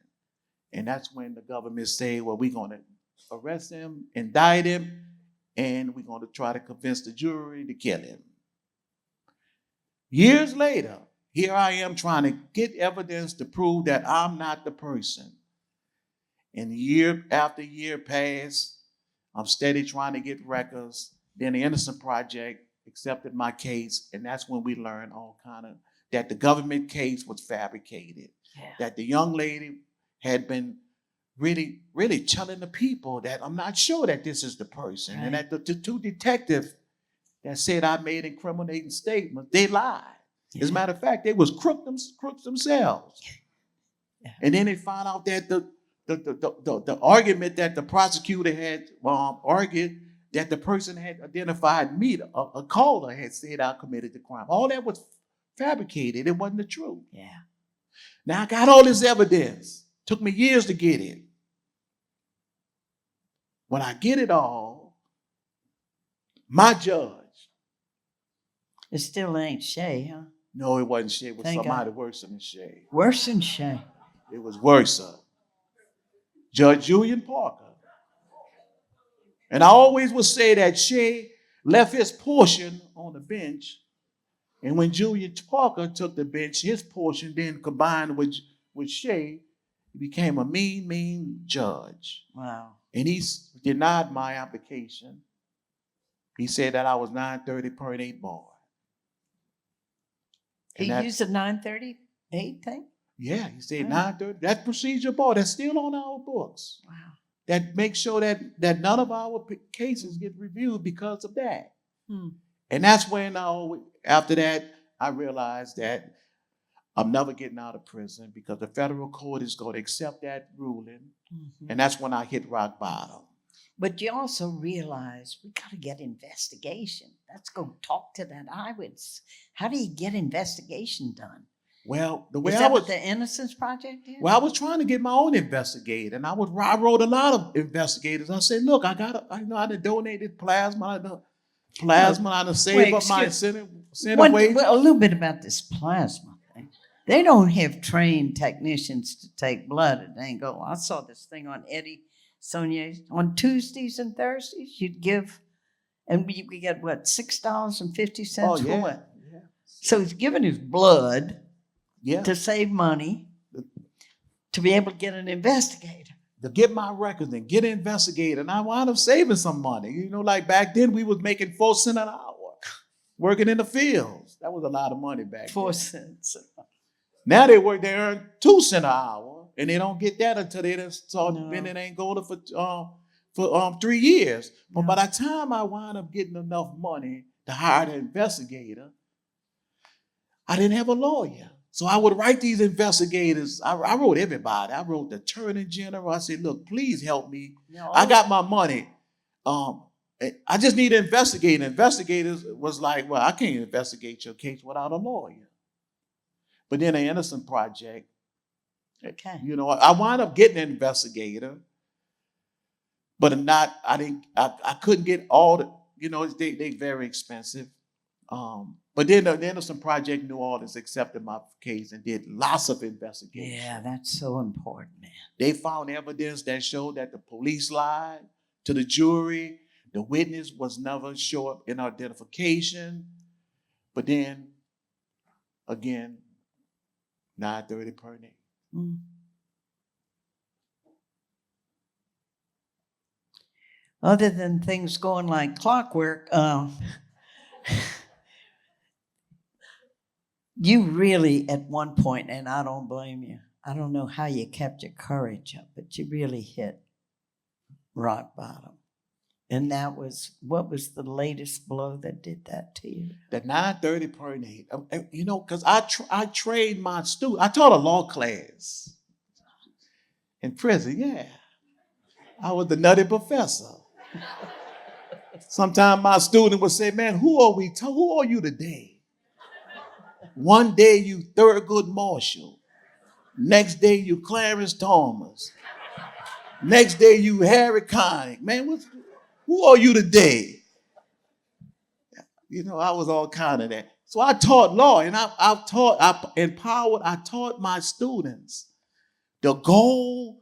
Speaker 1: And that's when the government said, well, we're going to arrest him, indict him, and we're going to try to convince the jury to kill him. Years later, here I am trying to get evidence to prove that I'm not the person. And year after year passed, I'm steady trying to get records. Then the Innocent Project accepted my case, and that's when we learned that the government case was fabricated, that the young lady had been really, really telling the people that I'm not sure that this is the person, and that the two detectives that said I made incriminating statements, they lied. As a matter of fact, they was crooks themselves. And then they found out that the argument that the prosecutor had argued that the person had identified me, a caller had said I committed the crime. All that was fabricated. It wasn't the truth.
Speaker 3: Yeah.
Speaker 1: Now I got all this evidence. Took me years to get it. When I get it all, my judge.
Speaker 3: It still ain't Shay, huh?
Speaker 1: No, it wasn't Shay. It was
Speaker 3: Thank
Speaker 1: somebody
Speaker 3: God.
Speaker 1: worse than Shay.
Speaker 3: Worse than Shay.
Speaker 1: It was worse. Judge Julian Parker. And I always would say that Shay left his portion on the bench. And when Julian Parker took the bench, his portion then combined with Shay, he became a mean judge.
Speaker 3: Wow.
Speaker 1: And he denied my application. He said that I was 930.8 boy.
Speaker 3: He used a 938 thing?
Speaker 1: Yeah, he said 930. That procedure board, that's still on our books.
Speaker 3: Wow.
Speaker 1: That makes sure that none of our cases get reviewed because of that. And that's when, after that, I realized that I'm never getting out of prison because the federal court is going to accept that ruling.
Speaker 3: Mhm.
Speaker 1: And that's when I hit rock bottom.
Speaker 3: But you also realize we got to get investigation. Let's go talk to that eyewitness. How do you get investigation done?
Speaker 1: Well, the way
Speaker 3: Is
Speaker 1: I
Speaker 3: that
Speaker 1: was,
Speaker 3: what the Innocence Project is?
Speaker 1: well, I was trying to get my own investigator, and I wrote a lot of investigators. I said, look, I done donated plasma, I done saved up my Senate wage.
Speaker 3: Well, a little bit about this plasma thing. They don't have trained technicians to take blood at Angola. I saw this thing on Eddie Sonier's on Tuesdays and Thursdays. You'd give, and we get what, $6.50
Speaker 1: Oh,
Speaker 3: for
Speaker 1: yeah.
Speaker 3: what?
Speaker 1: Yeah.
Speaker 3: So he's giving his blood
Speaker 1: Yeah.
Speaker 3: to save money to be able to get an investigator.
Speaker 1: To get my records and get investigated. And I wound up saving some money. You know, like back then we was making 4 cents an hour working in the fields. That was a lot of money back
Speaker 3: 4
Speaker 1: then.
Speaker 3: cents.
Speaker 1: Now they earn 2 cents an hour, and they don't get that until they done start been in Angola for 3 years. But by the time I wound up getting enough money to hire the investigator, I didn't have a lawyer. So I would write these investigators. I wrote everybody. I wrote the Attorney General. I said, look, please help me. I got my money. I just need to investigate. And investigators was like, well, I can't investigate your case without a lawyer. But then the Innocent Project, you know, I wound up getting an investigator, but I couldn't get all the, you know, they very expensive. But then the Innocent Project New Orleans accepted my case and did lots of investigation.
Speaker 3: Yeah, that's so important, man.
Speaker 1: They found evidence that showed that the police lied to the jury. The witness was never sure in identification. But then, again, 930 per day.
Speaker 3: Mm. Other than things going like clockwork, you really, at one point, and I don't blame you, I don't know how you kept your courage up, but you really hit rock bottom. And that was, what was the latest blow that did that to you?
Speaker 1: The 930 per day. You know, because I trained my students. I taught a law class in prison, yeah. I was the nutty professor. Sometimes my student would say, man, who are you today? One day you Thurgood Marshall. Next day you Clarence Thomas. Next day you Harry Connick. Man, who are you today? You know, I was all kind of that. So I taught law, and I taught my students the goal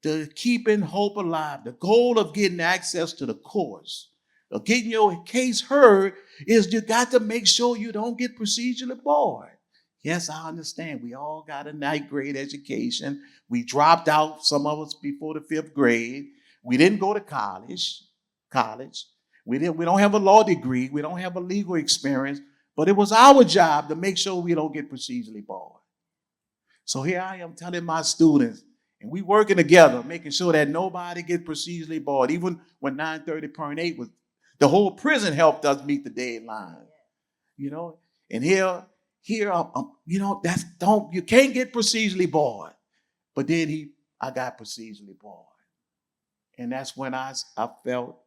Speaker 1: to keeping hope alive, the goal of getting access to the courts, of getting your case heard, is you got to make sure you don't get procedurally barred. Yes, I understand. We all got a ninth grade education. We dropped out, some of us before the 5th grade. We didn't go to college. We don't have a law degree. We don't have a legal experience. But it was our job to make sure we don't get procedurally barred. So here I am telling my students, and we working together, making sure that nobody gets procedurally barred. Even when 930.8 was, the whole prison helped us meet the deadline. You know, and here, you know, you can't get procedurally barred. But then I got procedurally barred. And that's when I felt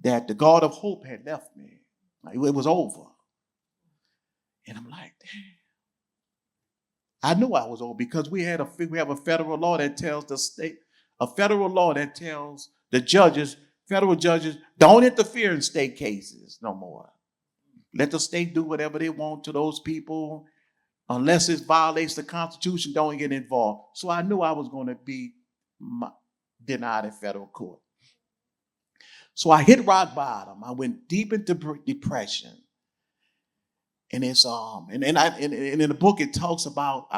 Speaker 1: that the God of hope had left me. It was over. And I'm like, damn. I knew I was over because we have a federal law that tells the judges, federal judges, don't interfere in state cases no more. Let the state do whatever they want to those people. Unless it violates the Constitution, don't get involved. So I knew I was going to be denied in federal court. So I hit rock bottom. I went deep into depression. And it's and in the book it talks about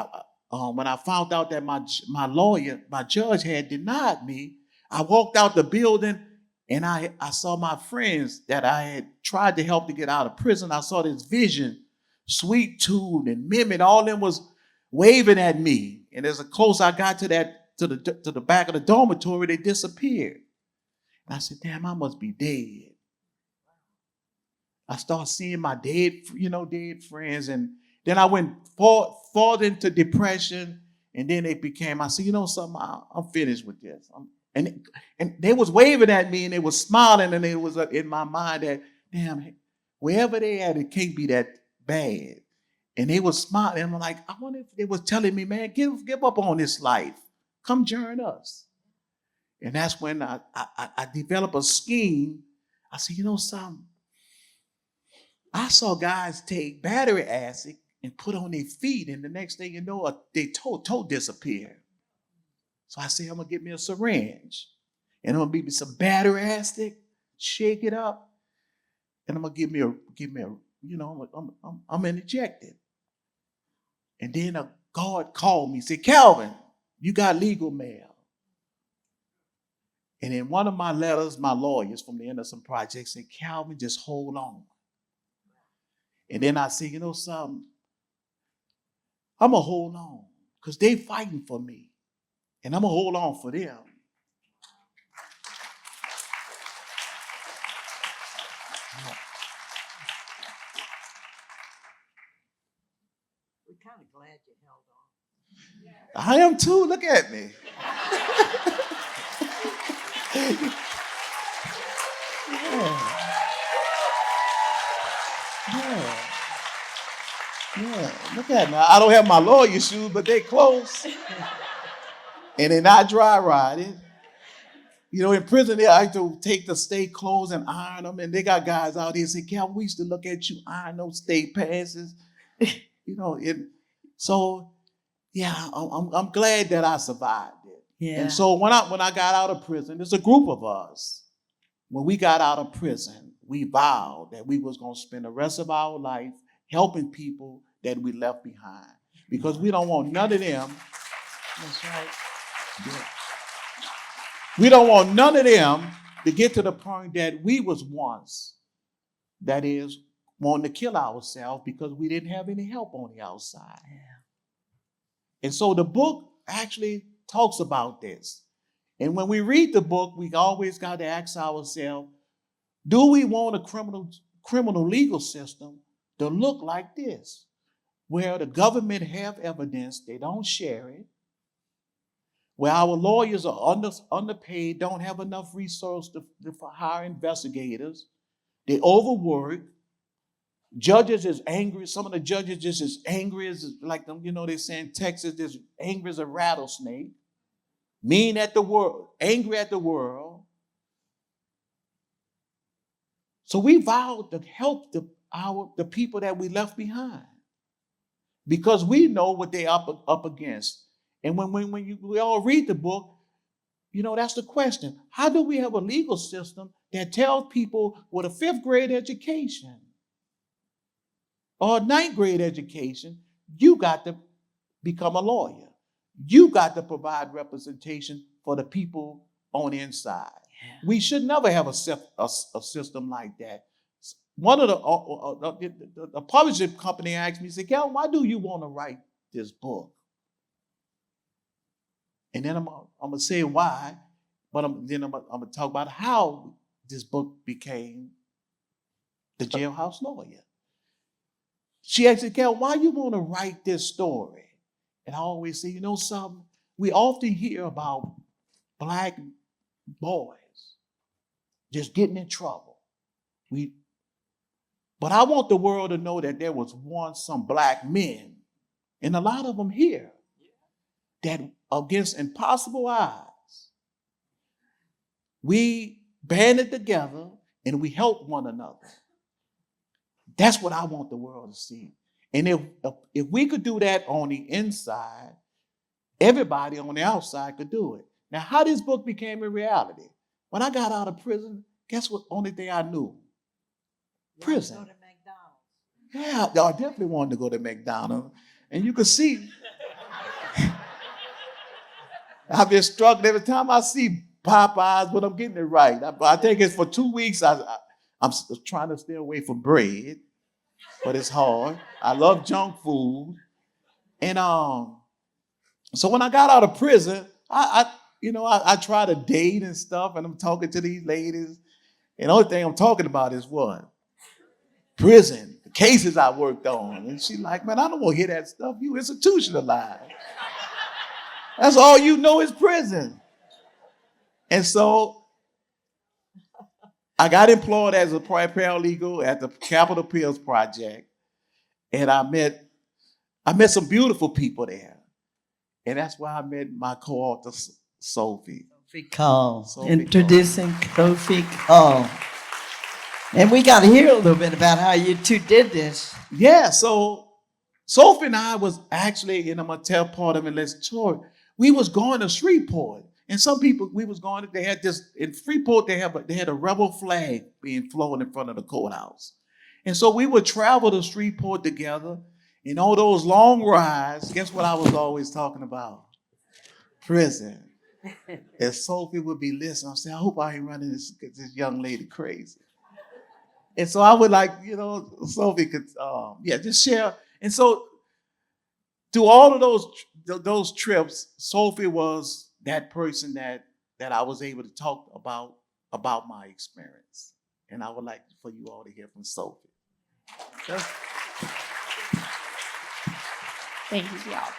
Speaker 1: when I found out that my judge had denied me, I walked out the building and I saw my friends that I had tried to help to get out of prison. I saw this vision, Sweet Tooth and Mimic, all of them was waving at me. And as close I got to the back of the dormitory, they disappeared. And I said, damn, I must be dead. I started seeing my dead friends, and Then I went fall into depression, and then it became, I said, you know something, I'm finished with this. And they was waving at me, and they was smiling, and it was in my mind that, damn, wherever they at, it can't be that bad. And they was smiling, and I'm like, I wonder if they was telling me, man, give up on this life. Come join us. And that's when I developed a scheme. I said, you know something? I saw guys take battery acid and put on their feet, and the next thing you know, their toe disappeared. So I said, I'm gonna get me a syringe, and I'm gonna give me some battery acid, shake it up, and I'm gonna give me a, you know, I'm injected. And then a guard called me, said, Calvin, you got legal mail. And in one of my letters, my lawyers from the Innocent Project said, Calvin, just hold on. And then I said, you know something? I'm going to hold on because they fighting for me. And I'm going to hold on for them.
Speaker 3: We're kind of glad you held on.
Speaker 1: I am too. Look at me. Yeah, look at me. I don't have my lawyer shoes, but they close. And they're not dry rotted. You know, in prison, they like to take the state clothes and iron them. And they got guys out there say, Cal, we used to look at you iron those state passes. You know, so yeah, I'm glad that I survived it.
Speaker 3: Yeah.
Speaker 1: And so when I got out of prison, there's a group of us. When we got out of prison, we vowed that we was going to spend the rest of our life helping people that we left behind. Because we don't want none of them.
Speaker 3: That's right.
Speaker 1: Yeah. We don't want none of them to get to the point that we was once, that is, wanting to kill ourselves because we didn't have any help on the outside.
Speaker 3: Yeah.
Speaker 1: And so the book actually talks about this. And when we read the book, we always got to ask ourselves, do we want a criminal legal system to look like this, where the government have evidence, they don't share it, where our lawyers are underpaid, don't have enough resources to hire investigators, they overwork, judges is angry, some of the judges just as angry as, like them, you know, they say in Texas, as angry as a rattlesnake, mean at the world, angry at the world. So we vowed to help the people that we left behind because we know what they're up against. And when we all read the book, you know, that's the question. How do we have a legal system that tells people with a 5th grade education or a 9th grade education, you got to become a lawyer. You got to provide representation for the people on the inside. Yeah. We should never have a system like that. One of the publishing company asked me, said, Cal, why do you want to write this book? And then I'm going to say why, but I'm going to talk about how this book became the jailhouse lawyer. She asked, Cal, why you want to write this story? And I always say, you know something? We often hear about black boys just getting in trouble. But I want the world to know that there was once some black men, and a lot of them here, that against impossible odds, we banded together and we helped one another. That's what I want the world to see. And if we could do that on the inside, everybody on the outside could do it. Now, how this book became a reality? When I got out of prison, guess what? Only thing I knew? Prison.
Speaker 3: Go to McDonald's.
Speaker 1: Yeah, I definitely wanted to go to McDonald's. And you can see, I've been struggling every time I see Popeyes, but I'm getting it right. I think it's for 2 weeks. I'm trying to stay away from bread, but it's hard. I love junk food. And so when I got out of prison, I try to date and stuff, and I'm talking to these ladies. And the only thing I'm talking about is what? Prison. cases I worked on. And she's like, man, I don't want to hear that stuff. You institutionalized. That's all you know is prison. And so I got employed as a paralegal at the Capital Appeals Project. And I met some beautiful people there. And that's where I met my co-author, Sophie.
Speaker 3: Sophie Karl.
Speaker 1: Sophie
Speaker 3: Introducing Sophie Karl. And we got to hear a little bit about how you two did this.
Speaker 1: Yeah, so Sophie and I was actually, and I'm going to tell part of it, let's tour. We was going to Shreveport. And some people, we was going, they had this, in Freeport, they had a rebel flag being flown in front of the courthouse. And so we would travel to Shreveport together. And all those long rides, guess what I was always talking about? Prison. And Sophie would be listening. I said, I hope I ain't running this young lady crazy. And so I would like, Sophie could, just share. And so through all of those trips, Sophie was that person that I was able to talk about my experience. And I would like for you all to hear from Sophie.
Speaker 2: Thank you, Calvin.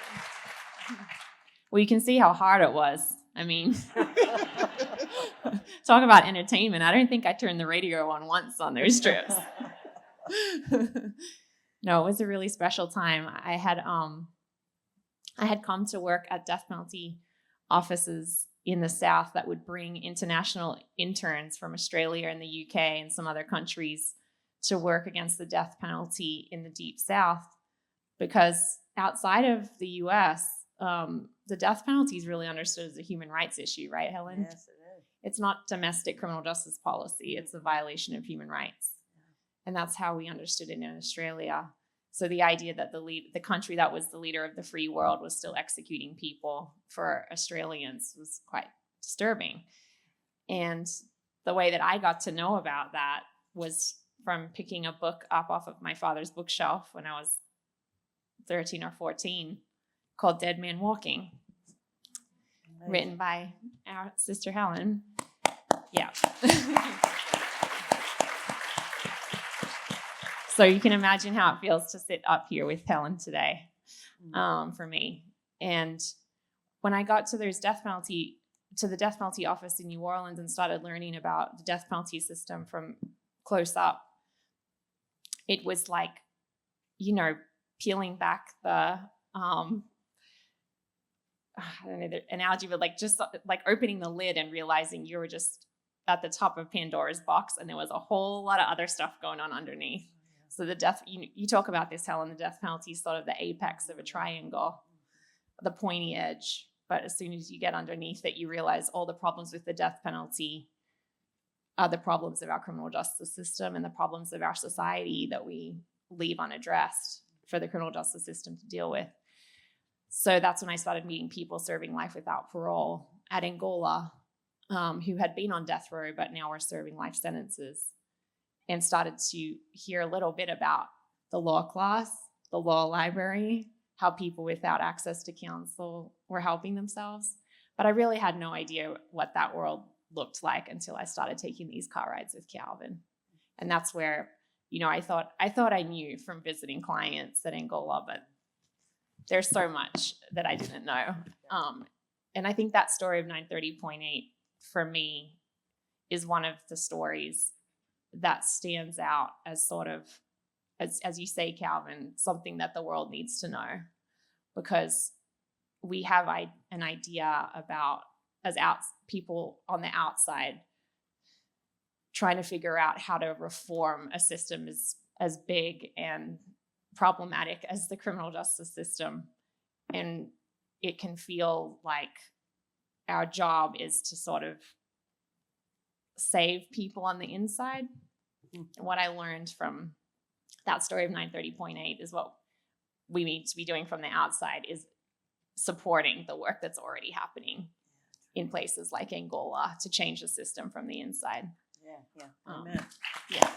Speaker 2: Well, you can see how hard it was. I mean, talk about entertainment. I don't think I turned the radio on once on those trips. No, it was a really special time. I had come to work at death penalty offices in the South that would bring international interns from Australia and the UK and some other countries to work against the death penalty in the Deep South, because outside of the US, the death penalty is really understood as a human rights issue, right, Helen?
Speaker 3: Yes, it is.
Speaker 2: It's not domestic criminal justice policy. It's a violation of human rights. And that's how we understood it in Australia. So the idea that the country that was the leader of the free world was still executing people for Australians was quite disturbing. And the way that I got to know about that was from picking a book up off of my father's bookshelf when I was 13 or 14, called Dead Man Walking, written by our sister Helen. Yeah. So you can imagine how it feels to sit up here with Helen today, for me. And when I got to the death penalty office in New Orleans and started learning about the death penalty system from close up, it was like, peeling back the, I don't know the analogy, but just like opening the lid and realizing you were just at the top of Pandora's box and there was a whole lot of other stuff going on underneath. So the death, you talk about this, Helen, the death penalty is sort of the apex of a triangle, the pointy edge. But as soon as you get underneath it, you realize all the problems with the death penalty are the problems of our criminal justice system and the problems of our society that we leave unaddressed for the criminal justice system to deal with. So that's when I started meeting people serving life without parole at Angola, who had been on death row but now were serving life sentences, and started to hear a little bit about the law class, the law library, how people without access to counsel were helping themselves. But I really had no idea what that world looked like until I started taking these car rides with Calvin. And that's where, I thought I knew from visiting clients at Angola, but there's so much that I didn't know. And I think that story of 930.8 for me is one of the stories that stands out as sort of, as you say, Calvin, something that the world needs to know, because we have an idea about, as people on the outside, trying to figure out how to reform a system as big and problematic as the criminal justice system. And it can feel like our job is to sort of save people on the inside. And what I learned from that story of 930.8 is what we need to be doing from the outside is supporting the work that's already happening in places like Angola to change the system from the inside.
Speaker 3: Yeah. Amen.
Speaker 2: Yeah.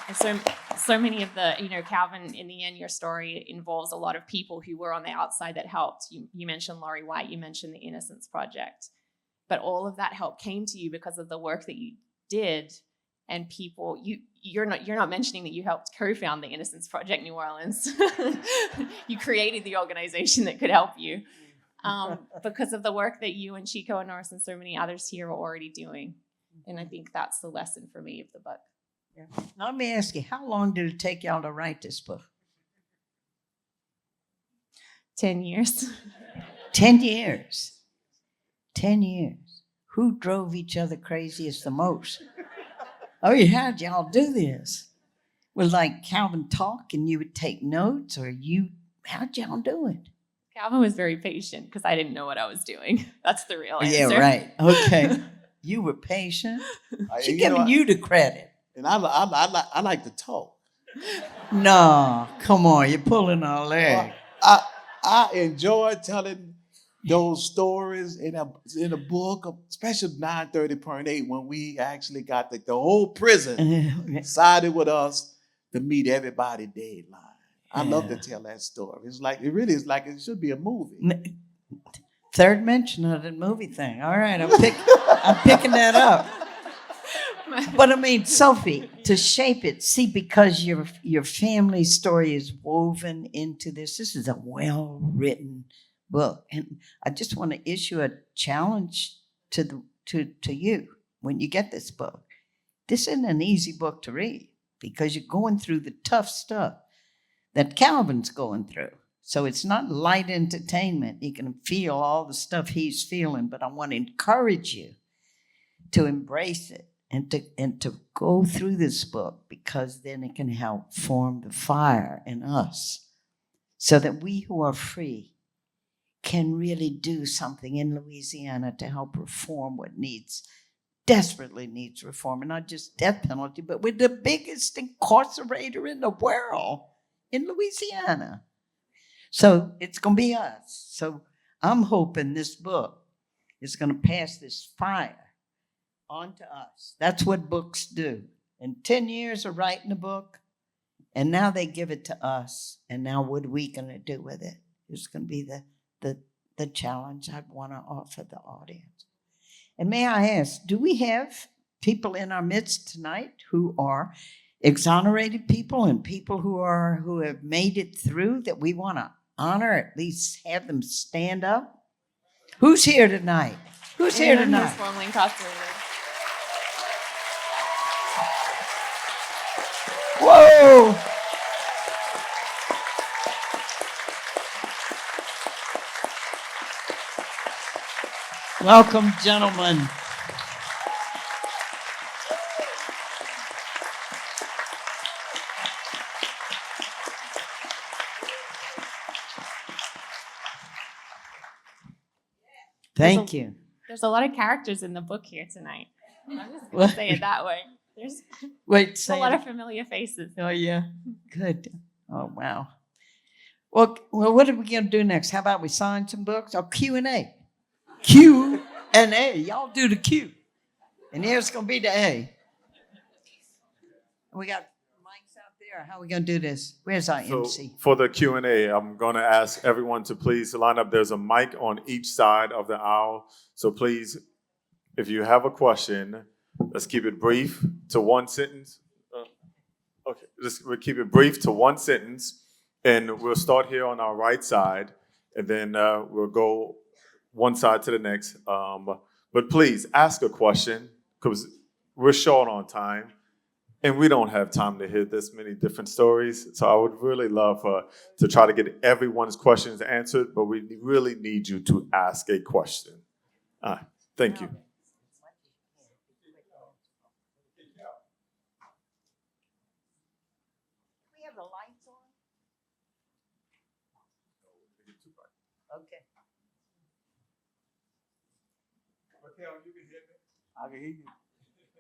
Speaker 2: And so many of the, Calvin, in the end, your story involves a lot of people who were on the outside that helped. You mentioned Laurie White, you mentioned the Innocence Project, but all of that help came to you because of the work that you did and people, you're not mentioning that you helped co-found the Innocence Project New Orleans. You created the organization that could help you because of the work that you and Chico and Norris and so many others here are already doing. And I think that's the lesson for me of the book.
Speaker 3: Yeah. Now, let me ask you, how long did it take y'all to write this book?
Speaker 2: 10 years.
Speaker 3: 10 years. 10 years. Who drove each other craziest the most? Oh, you how'd y'all do this? Was like Calvin talk and you would take notes, or how'd y'all do it?
Speaker 2: Calvin was very patient because I didn't know what I was doing. That's the real answer.
Speaker 3: Yeah, right. Okay. You were patient. She's giving you the credit.
Speaker 1: And I like to talk.
Speaker 3: No, come on, you're pulling our leg.
Speaker 1: Well, I enjoy telling those stories in a book, especially 930.8, when we actually got the whole prison sided with us to meet everybody deadline. I love to tell that story. It really is like it should be a movie.
Speaker 3: Third mention of the movie thing. All right, I'm picking that up. But I mean, Sophie, to shape it, see, because your family story is woven into this. This is a well-written book, and I just want to issue a challenge to you when you get this book. This isn't an easy book to read because you're going through the tough stuff that Calvin's going through. So it's not light entertainment. You can feel all the stuff he's feeling, but I want to encourage you to embrace it. And to go through this book, because then it can help form the fire in us so that we who are free can really do something in Louisiana to help reform what desperately needs reform. And not just death penalty, but we're the biggest incarcerator in the world in Louisiana. So it's going to be us. So I'm hoping this book is going to pass this fire on to us. That's what books do. In 10 years of writing a book, and now they give it to us. And now what are we going to do with it? It's going to be the challenge I want to offer the audience. And may I ask, do we have people in our midst tonight who are exonerated people and people who have made it through that we want to honor, at least have them stand up? Who's here tonight? Who's here tonight?
Speaker 2: Who's formerly incarcerated.
Speaker 3: Whoa! Welcome, gentlemen. Thank you.
Speaker 2: There's a lot of characters in the book here tonight. I'm just going to say it that way. There's a lot of familiar faces.
Speaker 3: Oh, yeah. Good. Oh, wow. Well, what are we going to do next? How about we sign some books? Or Q&A? Q&A. Y'all do the Q. And here's going to be the A. We got mics out there. How are we going to do this? Where's our MC?
Speaker 4: For the Q&A, I'm going to ask everyone to please line up. There's a mic on each side of the aisle. So please, if you have a question, let's keep it brief to one sentence. We'll keep it brief to one sentence, and we'll start here on our right side, and then we'll go one side to the next. But please ask a question, because we're short on time, and we don't have time to hear this many different stories. So I would really love to try to get everyone's questions answered, but we really need you to ask a question. Thank you.
Speaker 3: Okay.
Speaker 1: Raquel, you can hear me? I can hear you.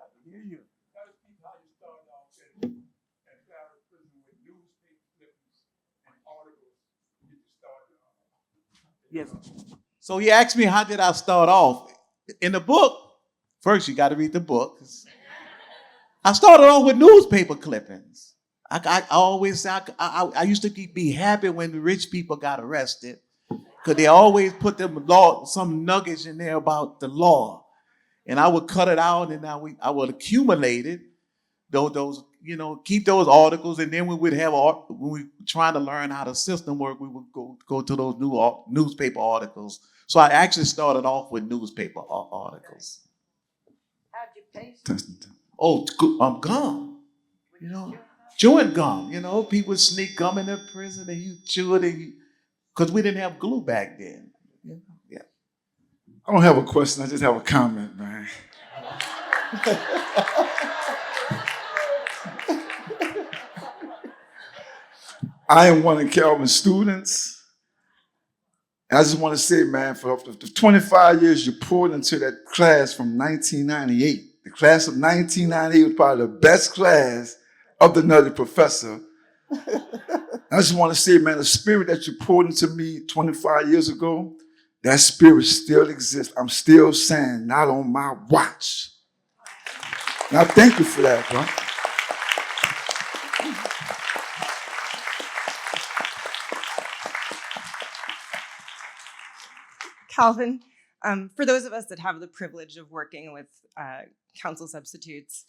Speaker 1: I can hear you. Tell us people how you started off at Paris prison with newspaper clippings and articles to get you started. Yes. So he asked me, how did I start off? In the book, first you got to read the book. I started off with newspaper clippings. I always say, I used to be happy when the rich people got arrested, because they always put some nuggets in there about the law. And I would cut it out, and I would accumulate it. those keep those articles, and then we would have when we trying to learn how the system work, we would go to those newspaper articles. So I actually started off with newspaper articles.
Speaker 3: How'd you pay?
Speaker 1: Oh, gum. Chewing gum. People sneak gum in the prison and you chew it, because we didn't have glue back then. Yeah.
Speaker 5: I don't have a question. I just have a comment, man. I am one of Calvin's students. And I just want to say, man, for the 25 years you poured into that class from 1998. The class of 1998 was probably the best class of the Nutty Professor. I just want to say, man, the spirit that you poured into me 25 years ago, that spirit still exists. I'm still saying, not on my watch. And I thank you for that, bro.
Speaker 6: Calvin, for those of us that have the privilege of working with counsel substitutes,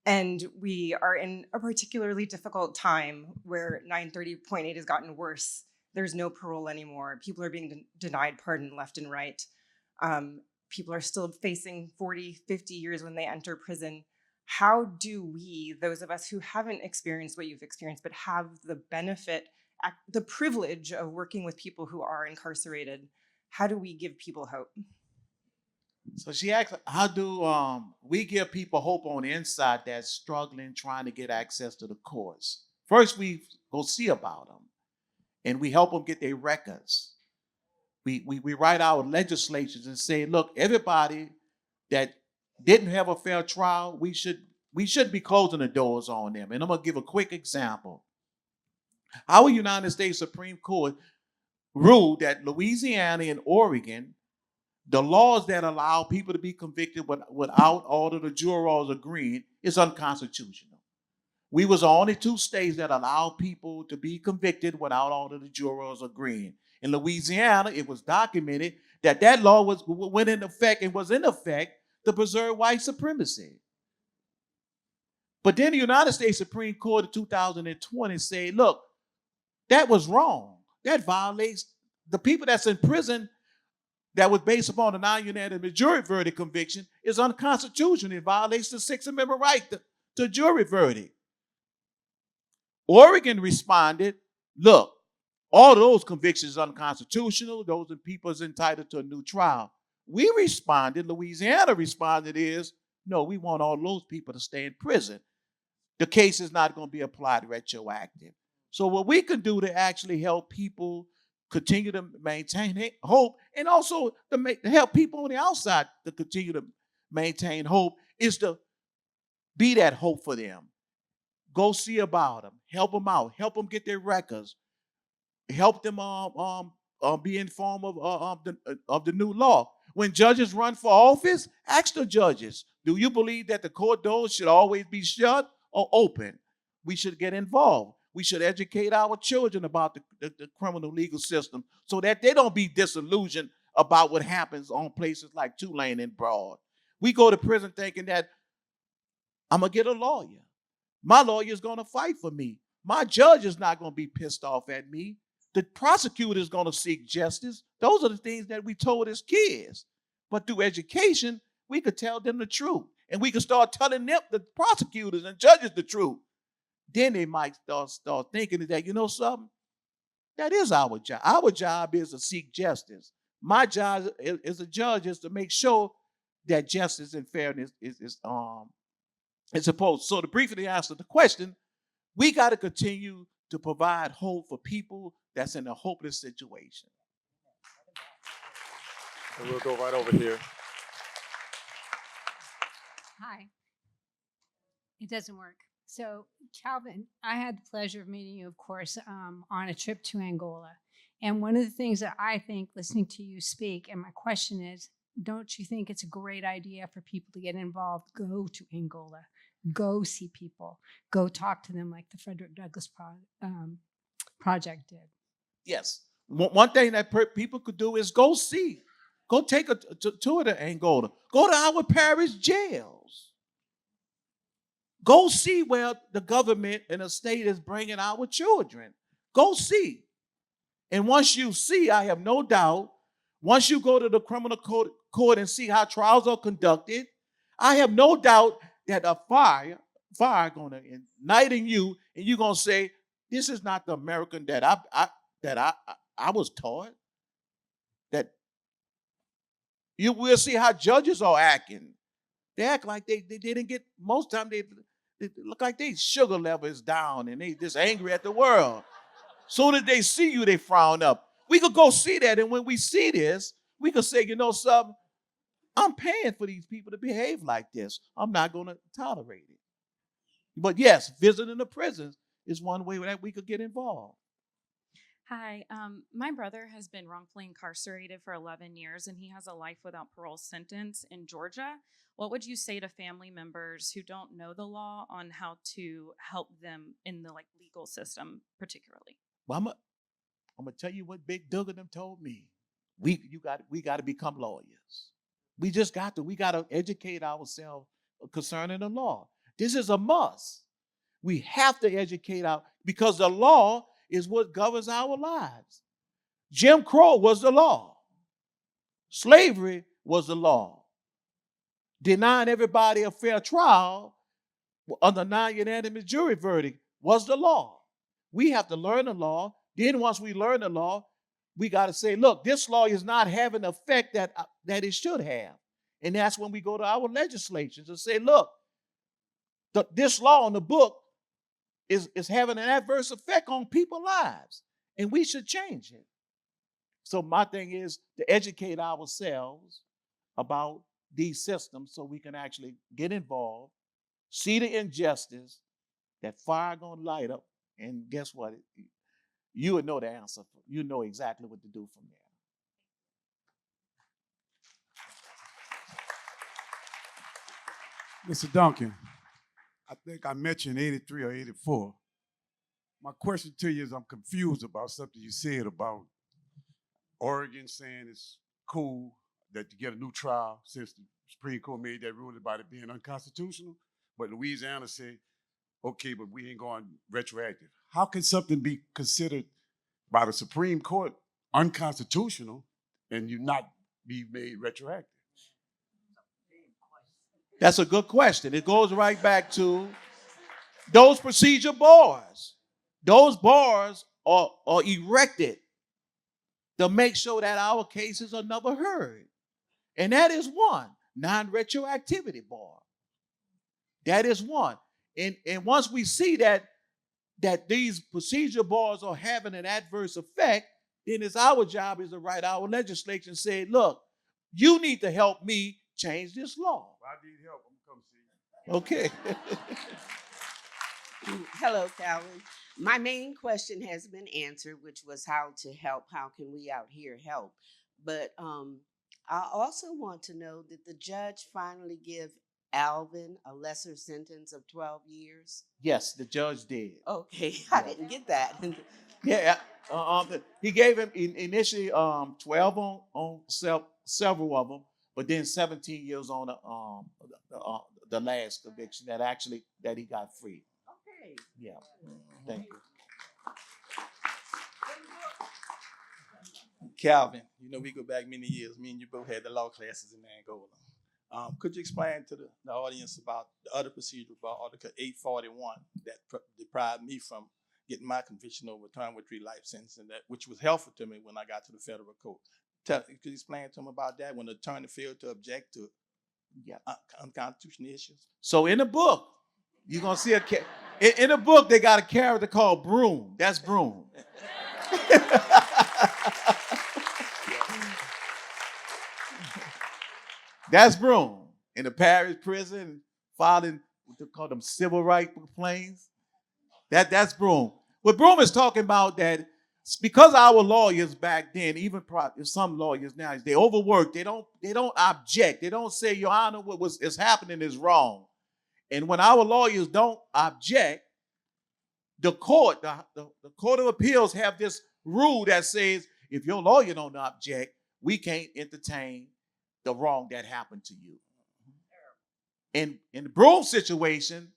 Speaker 6: and we are in a particularly difficult time where 930.8 has gotten worse. There's no parole anymore. People are being denied pardon left and right. People are still facing 40, 50 years when they enter prison. How do we, those of us who haven't experienced what you've experienced, but have the benefit, the privilege of working with people who are incarcerated, how do we give people hope?
Speaker 1: So she asked, how do we give people hope on the inside that's struggling, trying to get access to the courts? First, we go see about them, and we help them get their records. We write our legislations and say, look, everybody that didn't have a fair trial, we should be closing the doors on them. And I'm going to give a quick example. Our United States Supreme Court ruled that Louisiana and Oregon, the laws that allow people to be convicted without all of the jurors agreeing, is unconstitutional. We was the only two states that allow people to be convicted without all of the jurors agreeing. In Louisiana, it was documented that law went in effect and was in effect to preserve white supremacy. But then the United States Supreme Court in 2020 said, look, that was wrong. That violates the people that's in prison that was based upon the non-unanimous jury verdict conviction is unconstitutional. It violates the Sixth Amendment right to jury verdict. Oregon responded, look, all of those convictions are unconstitutional. Those people are entitled to a new trial. We responded, Louisiana responded no, we want all those people to stay in prison. The case is not going to be applied retroactive. So what we can do to actually help people continue to maintain hope, and also to help people on the outside to continue to maintain hope, is to be that hope for them. Go see about them, help them out, help them get their records, help them be informed of the new law. When judges run for office, ask the judges, do you believe that the court doors should always be shut or open? We should get involved. We should educate our children about the criminal legal system so that they don't be disillusioned about what happens on places like Tulane and Broad. We go to prison thinking that I'm going to get a lawyer. My lawyer is going to fight for me. My judge is not going to be pissed off at me. The prosecutor is going to seek justice. Those are the things that we told as kids. But through education, we could tell them the truth. And we could start telling them, the prosecutors and judges, the truth. Then they might start thinking that, something, that is our job. Our job is to seek justice. My job as a judge is to make sure that justice and fairness is supposed. So to briefly answer the question, we got to continue to provide hope for people that's in a hopeless situation.
Speaker 4: And we'll go right over here.
Speaker 7: Hi. It doesn't work. So, Calvin, I had the pleasure of meeting you, of course, on a trip to Angola. And one of the things that I think, listening to you speak, and my question is, don't you think it's a great idea for people to get involved? Go to Angola. Go see people. Go talk to them like the Frederick Douglass Project did.
Speaker 1: Yes. One thing that people could do is go take a tour to Angola. Go to our parish jails. Go see where the government and the state is bringing our children. Go see. And once you see, I have no doubt, once you go to the criminal court and see how trials are conducted, I have no doubt that a fire going to ignite in you, and you're going to say, this is not the American that I was taught. That you will see how judges are acting. They act like they didn't get, most time they look like their sugar level is down and they just angry at the world. Soon as they see you, they frown up. We could go see that, and when we see this, we could say, you know something, I'm paying for these people to behave like this. I'm not going to tolerate it. But yes, visiting the prisons is one way that we could get involved.
Speaker 8: Hi, my brother has been wrongfully incarcerated for 11 years and he has a life without parole sentence in Georgia. What would you say to family members who don't know the law on how to help them in the legal system particularly?
Speaker 1: Well, I'm gonna tell you what Big Doug and them told me. We got to become lawyers. We got to educate ourselves concerning the law. This is a must. We have to educate because the law is what governs our lives. Jim Crow was the law. Slavery was the law. Denying everybody a fair trial under non-unanimous jury verdict was the law. We have to learn the law. Then once we learn the law, we got to say, look, this law is not having the effect that it should have. And that's when we go to our legislatures and say, look, this law in the book is having an adverse effect on people's lives, and we should change it. So my thing is to educate ourselves about these systems so we can actually get involved, see the injustice, that fire gonna light up, and guess what? You would know the answer. You know exactly what to do from there.
Speaker 9: Mr. Duncan, I think I met you in 83 or 84. My question to you is I'm confused about something you said about Oregon saying it's cool that you get a new trial since the Supreme Court made that ruling about it being unconstitutional, but Louisiana said, okay, but we ain't going retroactive. How can something be considered by the Supreme Court unconstitutional and you not be made retroactive?
Speaker 1: That's a good question. It goes right back to those procedure bars. Those bars are erected to make sure that our cases are never heard. And that is one, non-retroactivity bar. That is one. And once we see that these procedure bars are having an adverse effect, then it's our job is to write our legislation and say, look, you need to help me change this law.
Speaker 9: I need help. I'm come see you.
Speaker 1: Okay.
Speaker 10: Hello, Calvin. My main question has been answered, which was how to help. How can we out here help? But I also want to know, did the judge finally give Alvin a lesser sentence of 12 years?
Speaker 1: Yes, the judge did.
Speaker 10: Okay, I didn't get that.
Speaker 1: Yeah, he gave him initially 12 on several of them, but then 17 years on the last conviction that he got free.
Speaker 10: Okay.
Speaker 1: Yeah, thank you.
Speaker 11: Calvin, we go back many years. Me and you both had the law classes in Angola. Could you explain to the audience about the other procedure about Article 841 that deprived me from getting my conviction overturned with 3 life sentence, and that which was helpful to me when I got to the federal court? Could you explain to them about that when the attorney failed to object to unconstitutional issues?
Speaker 1: So in the book, you're gonna see in the book they got a character called Broom. That's Broom. That's Broom in the Paris prison, filing what they call them civil rights complaints. That's Broom. What Broom is talking about, that because our lawyers back then, even some lawyers now, they overwork. They don't object. They don't say, Your Honor, what is happening is wrong. And when our lawyers don't object, the court of appeals have this rule that says, if your lawyer don't object, we can't entertain the wrong that happened to you. And in the Broom situation,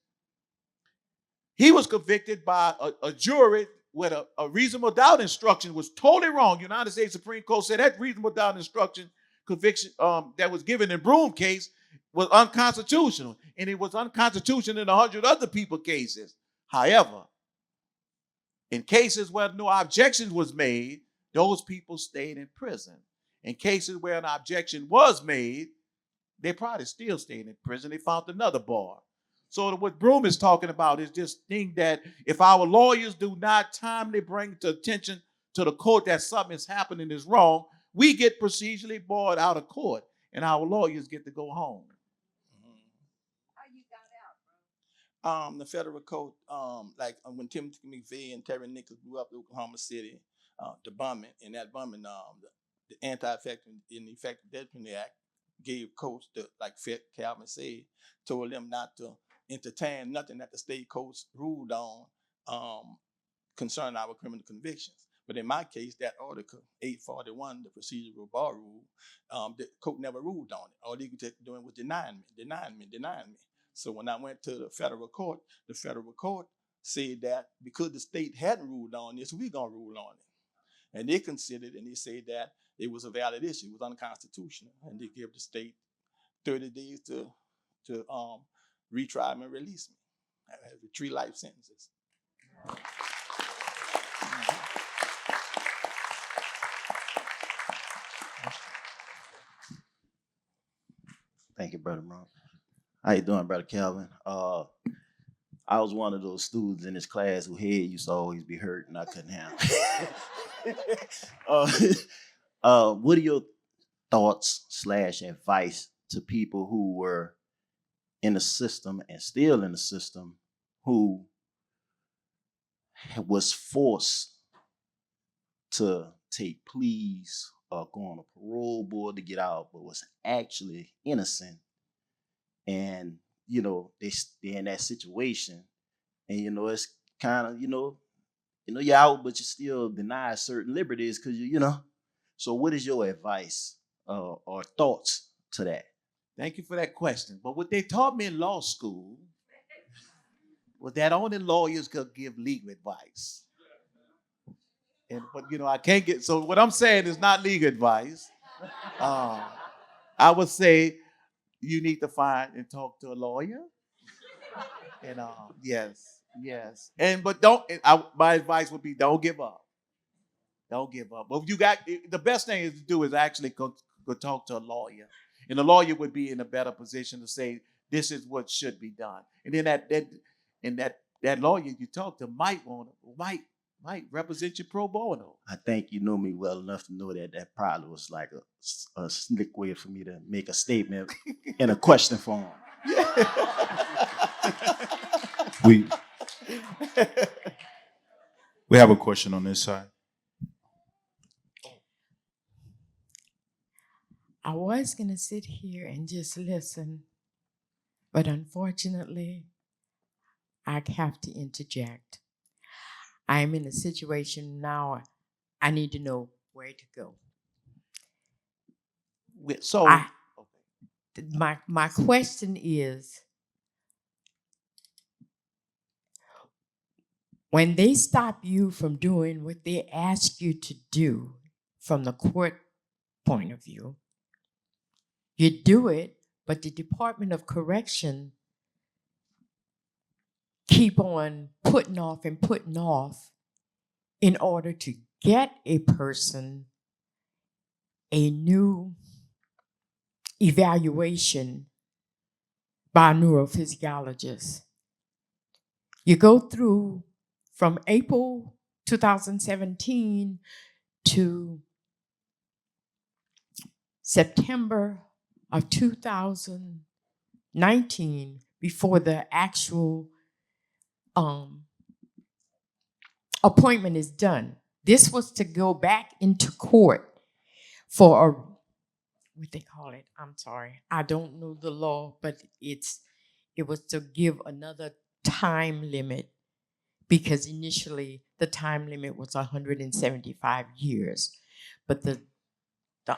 Speaker 1: He was convicted by a jury with a reasonable doubt instruction was totally wrong. United States Supreme Court said that reasonable doubt instruction conviction that was given in Broome case was unconstitutional, and it was unconstitutional in 100 other people cases. However, in cases where no objection was made, those people stayed in prison. In cases where an objection was made, they probably still stayed in prison. They found another bar. So what Broome is talking about is this thing that if our lawyers do not timely bring to attention to the court that something is happening is wrong, we get procedurally barred out of court, and our lawyers get to go home.
Speaker 11: The federal court, like when Timothy McVeigh and Terry Nichols blew up Oklahoma City, the bombing, and that bombing, the Anti-Effective and Effective Death Penalty Act gave courts, like Calvin said, told them not to entertain nothing that the state courts ruled on concerning our criminal convictions. But in my case, that Article 841, the procedural bar rule, the court never ruled on it. All they were doing was denying me. So when I went to the federal court said that because the state hadn't ruled on this, we're going to rule on it. And they considered and they said that it was a valid issue, it was unconstitutional. And they gave the state 30 days to retry me and release me. I had 3 life sentences.
Speaker 12: Thank you, Brother Ron. How you doing, Brother Calvin? I was one of those students in this class who head used to always be hurt and I couldn't handle it. What are your thoughts / advice to people who were in the system and still in the system who was forced to take pleas or go on a parole board to get out, but was actually innocent? And, you know, they're in that situation. And, you know, it's kind of, you know, you're out, but you still deny certain liberties because, you know. So what is your advice or thoughts to that?
Speaker 1: Thank you for that question. But what they taught me in law school was that only lawyers could give legal advice. But, you know, I can't get, so what I'm saying is not legal advice. I would say you need to find and talk to a lawyer. And yes. But my advice would be don't give up. Don't give up. But the best thing is to do is actually go talk to a lawyer. And the lawyer would be in a better position to say, this is what should be done. And then that lawyer you talk to might represent you pro bono.
Speaker 12: I think you know me well enough to know that probably was like a slick way for me to make a statement in a question form.
Speaker 13: We have a question on this side.
Speaker 14: I was going to sit here and just listen, but unfortunately, I have to interject. I am in a situation now, I need to know where to go.
Speaker 1: So,
Speaker 14: my question is, when they stop you from doing what they ask you to do from the court point of view, you do it, but the Department of Correction keep on putting off in order to get a person a new evaluation by a neurophysiologist. You go through from April 2017 to September of 2019 before the actual appointment is done. This was to go back into court for what they call it. I'm sorry, I don't know the law, but it was to give another time limit because initially the time limit was 175 years, but the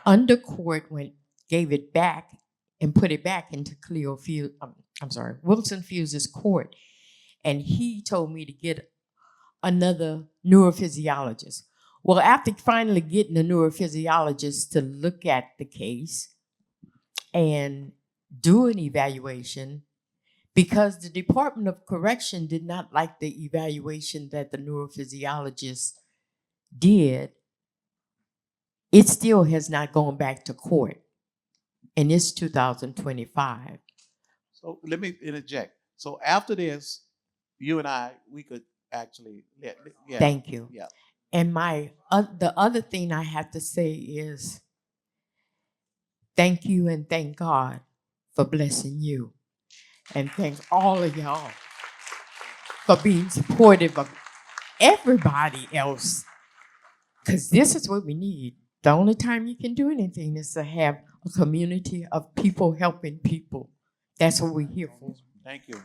Speaker 14: undercourt gave it back and put it back into Wilson Field's court. and he told me to get another neurophysiologist. Well, after finally getting a neurophysiologist to look at the case and do an evaluation, because the Department of Correction did not like the evaluation that the neurophysiologist did, it still has not gone back to court. And it's 2025.
Speaker 1: So let me interject. So after this, you and I, we could actually, yeah.
Speaker 14: Thank you.
Speaker 1: Yeah.
Speaker 14: And the other thing I have to say is thank you and thank God for blessing you. And thank all of y'all for being supportive of everybody else. Because this is what we need. The only time you can do anything is to have a community of people helping people. That's what we're here for.
Speaker 1: Thank you.